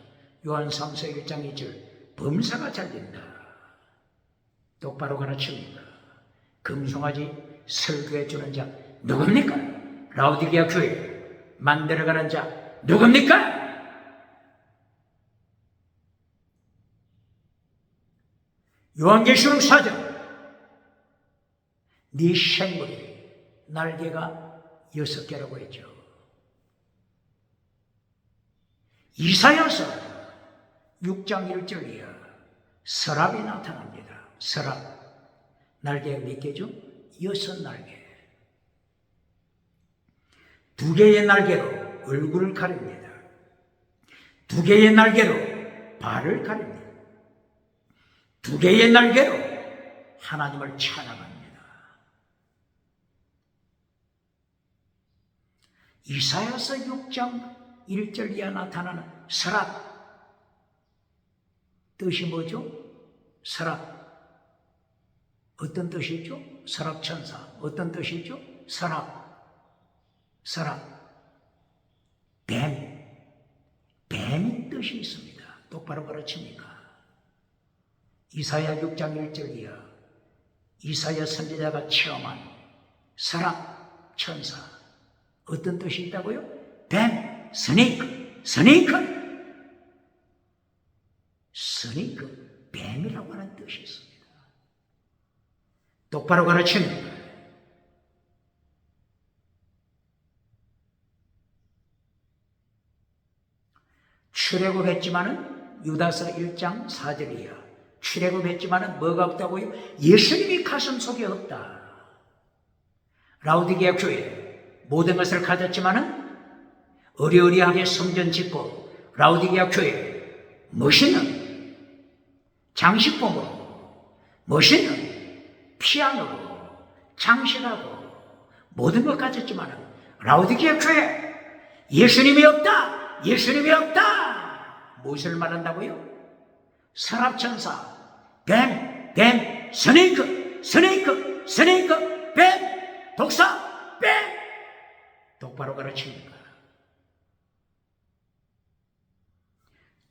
요한삼서 1장 2절 범사가 잘된다. 똑바로 가르칩니다. 금송아지 설교해 주는 자 누굽니까? 라오디게아 교회 만들어가는 자 누굽니까? 요한계시록 4장 네 생물이 날개가 6개라고 했죠. 이사야서 6장 1절이야. 서랍이 나타납니다. 서랍. 날개가 몇 개죠? 6날개. 2개의 날개로 얼굴을 가립니다. 2개의 날개로 발을 가립니다. 2개의 날개로 하나님을 찬양합니다. 이사야서 6장 1절 이하 나타나는 서랍. 뜻이 뭐죠? 서랍. 어떤 뜻이죠? 서랍천사. 어떤 뜻이죠? 서랍. 뱀. 뱀이 뜻이 있습니다. 똑바로 가르칩니까? 이사야 6장 1절 이하 이사야 선지자가 체험한 서랍 천사. 어떤 뜻이 있다고요? 뱀, 스네이크. 뱀이라고 하는 뜻이 있습니다. 똑바로 가르칩니다. 출애굽했지만은 유다서 1장 4절이야. 출애굽했지만은 뭐가 없다고요? 예수님이 가슴 속에 없다. 라우디게아 교회 모든 것을 가졌지만은 어리어리하게 성전 짓고 라우디게아 교회 멋있는 장식품으로 멋있는 피아노로 장식하고 모든 것 가졌지만은 라우디게아 교회 예수님이 없다. 예수님이 없다. 무엇을 말한다고요? 서랍천사, 뱀, 스네이크, 뱀, 독사, 뱀. 똑바로 가르칩니다.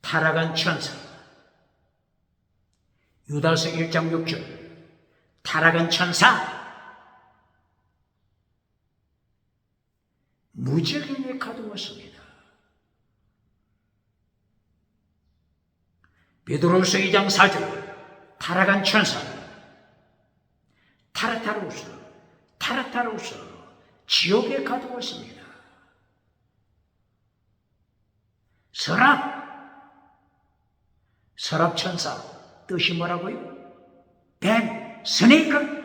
타락한 천사. 유다서 1장 6절. 타락한 천사. 무적인에 가두었습니다. 베드로서 2장 4절. 타락한 천사. 타라타루스 지옥에 가두었습니다. 서랍 천사 뜻이 뭐라고요? 뱀, 스네이크.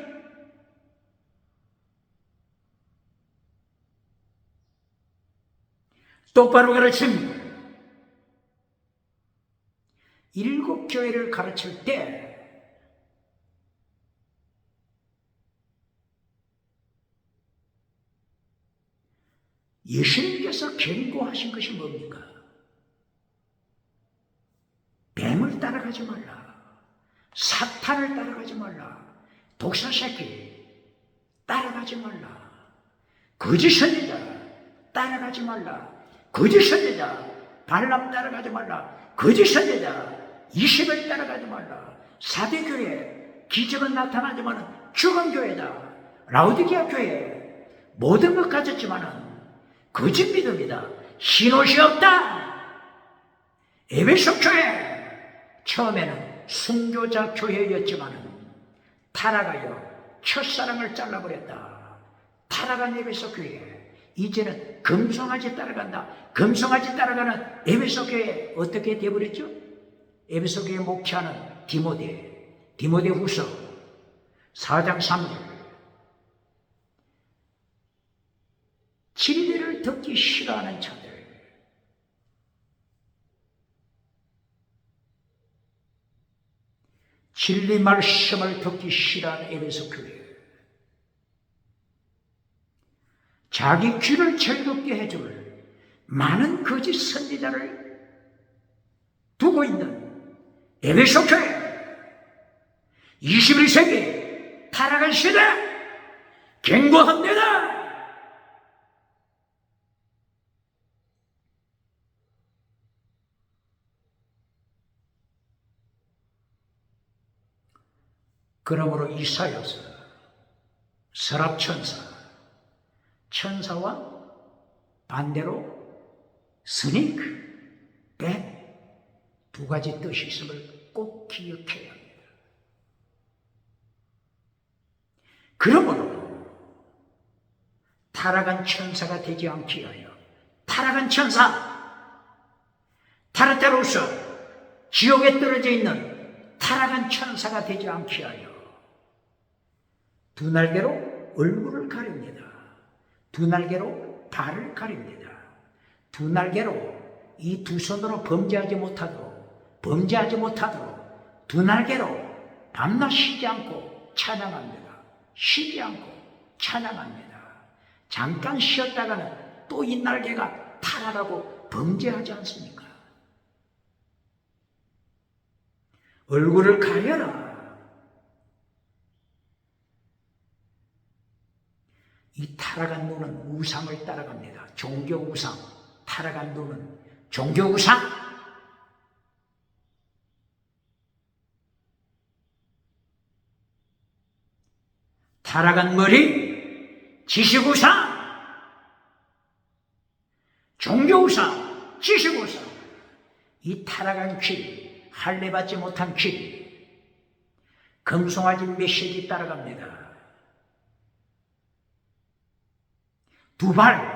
똑바로 가르칩니다. 7 교회를 가르칠 때 예수님께서 경고하신 것이 뭡니까? 뱀을 따라가지 말라. 사탄을 따라가지 말라. 독사 새끼 따라가지 말라. 거짓 선지자 따라가지 말라. 거짓 선지자 발람 따라가지 말라. 거짓 선지자 이십을 따라가지 말라. 사대교회 기적은 나타나지만 죽은 교회다. 라우디게아 교회 모든 것 가졌지만은 거짓 믿음이다. 흰옷이 없다. 에베소 교회 처음에는 순교자 교회였지만은 타락하여 첫사랑을 잘라버렸다. 타락한 에베소 교회 이제는 금송아지 따라간다. 금송아지 따라가는 에베소 교회 어떻게 되어버렸죠? 에베소 교회 목회하는 디모데 후서 4장 3절. 진리를 듣기 싫어하는 자들, 진리 말씀을 듣기 싫어하는 에베소 교회, 자기 귀를 즐겁게 해줄 많은 거짓 선지자를 두고 있는 에베소 교회, 21세기 타락한 시대 경고합니다. 그러므로 이사야서 서랍천사, 천사와 반대로 스네이크, 뱀, 두 가지 뜻이 있음을 꼭 기억해야 합니다. 그러므로 타락한 천사가 되지 않기 위하여 타락한 천사, 타르타루스, 지옥에 떨어져 있는 타락한 천사가 되지 않게 하여 두 날개로 얼굴을 가립니다. 두 날개로 발을 가립니다. 두 날개로 이 두 손으로 범죄하지 못하도록 두 날개로 밤낮 쉬지 않고 찬양합니다. 쉬지 않고 찬양합니다. 잠깐 쉬었다가는 또 이 날개가 타락하고 범죄하지 않습니까? 얼굴을 가려라. 이 타락한 눈은 우상을 따라갑니다. 종교 우상. 타락한 눈은 종교 우상. 타락한 머리, 지식 우상. 종교 우상, 지식 우상. 이 타락한 길, 할례받지 못한 길, 금송아지 메시지 따라갑니다. 두 발,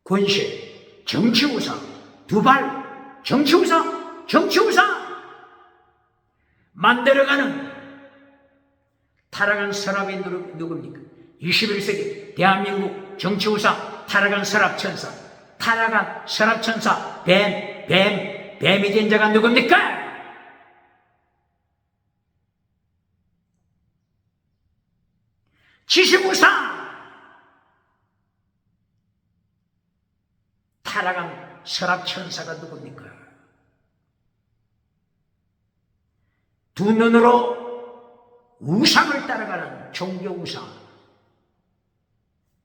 권세, 정치 우상. 두 발, 정치 우상, 정치 우상. 만들어가는 타락한 서랍이 누굽니까? 21세기 대한민국 정치 우상, 타락한 서랍천사. 타락한 서랍천사, 뱀이 된 자가 누굽니까? 지식우상. 타락한 서랍천사가 누굽니까? 두 눈으로 우상을 따라가는 종교우상.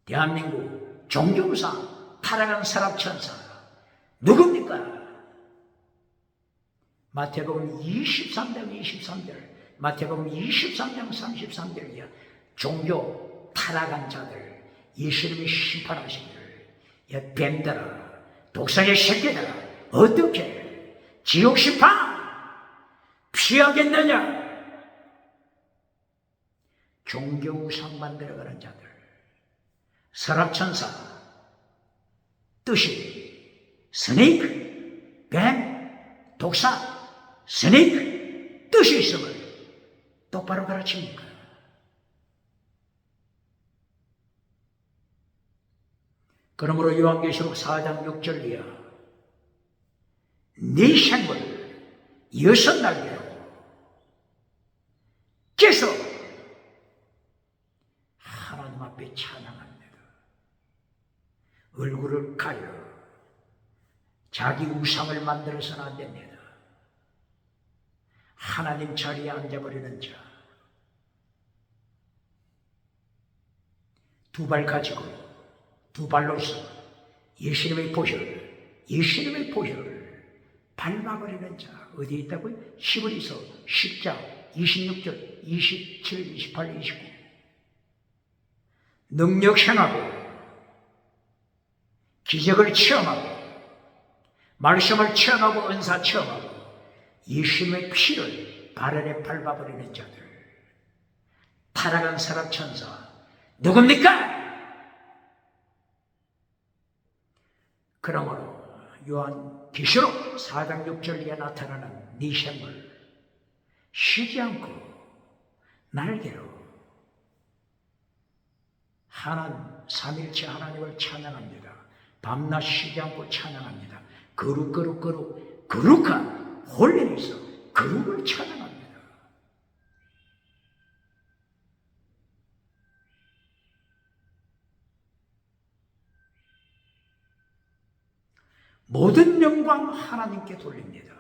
대한민국 종교우상, 타락한 서랍천사 누굽니까? 마태복음 23장 마태복음 23장 33절이야. 종교 타락한 자들 예수님이 심판하시기를, 야 뱀들아, 독사의 새끼들아, 어떻게 지옥 심판 피하겠느냐? 종교 우상 만들어가는 자들, 서랍천사 뜻이 스네이크, 뱀, 독사, 스네이크 뜻이 있음을 똑바로 가르칩니까? 그러므로 요한계시록 4장 6절 이하 네 생을 6날개로 계속 하나님 앞에 찬양합니다. 얼굴을 가려 자기 우상을 만들어서는 안 됩니다. 하나님 자리에 앉아버리는 자, 두 발 가지고 두 발로서 예수님의 보혈을 밟아버리는 자 어디에 있다고요? 히브리서 10장 26절 27, 28, 29 능력 행하고 기적을 체험하고 말씀을 체험하고 은사 체험하고 예수님의 피를 발 아래 밟아버리는 자들, 타락한 서랍천사 누굽니까? 그러므로 요한계시록 4장 6절에 나타나는 네 생을 쉬지 않고 날개로 하나님, 삼일체 하나님을 찬양합니다. 밤낮 쉬지 않고 찬양합니다. 거룩한 홀리에서 거룩을 찬양합니다. 모든 영광 하나님께 돌립니다.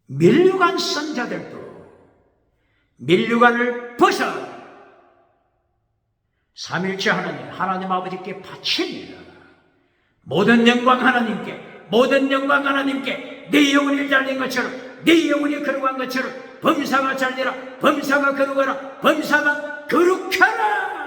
면류관 선자들도 면류관을 벗어 삼일체 하나님 아버지께 바칩니다. 모든 영광 하나님께, 모든 영광 하나님께. 내 영혼이 잘린 것처럼, 내 영혼이 거룩한 것처럼 범사가 잘되라, 범사가 거룩하라, 범사가 거룩하라.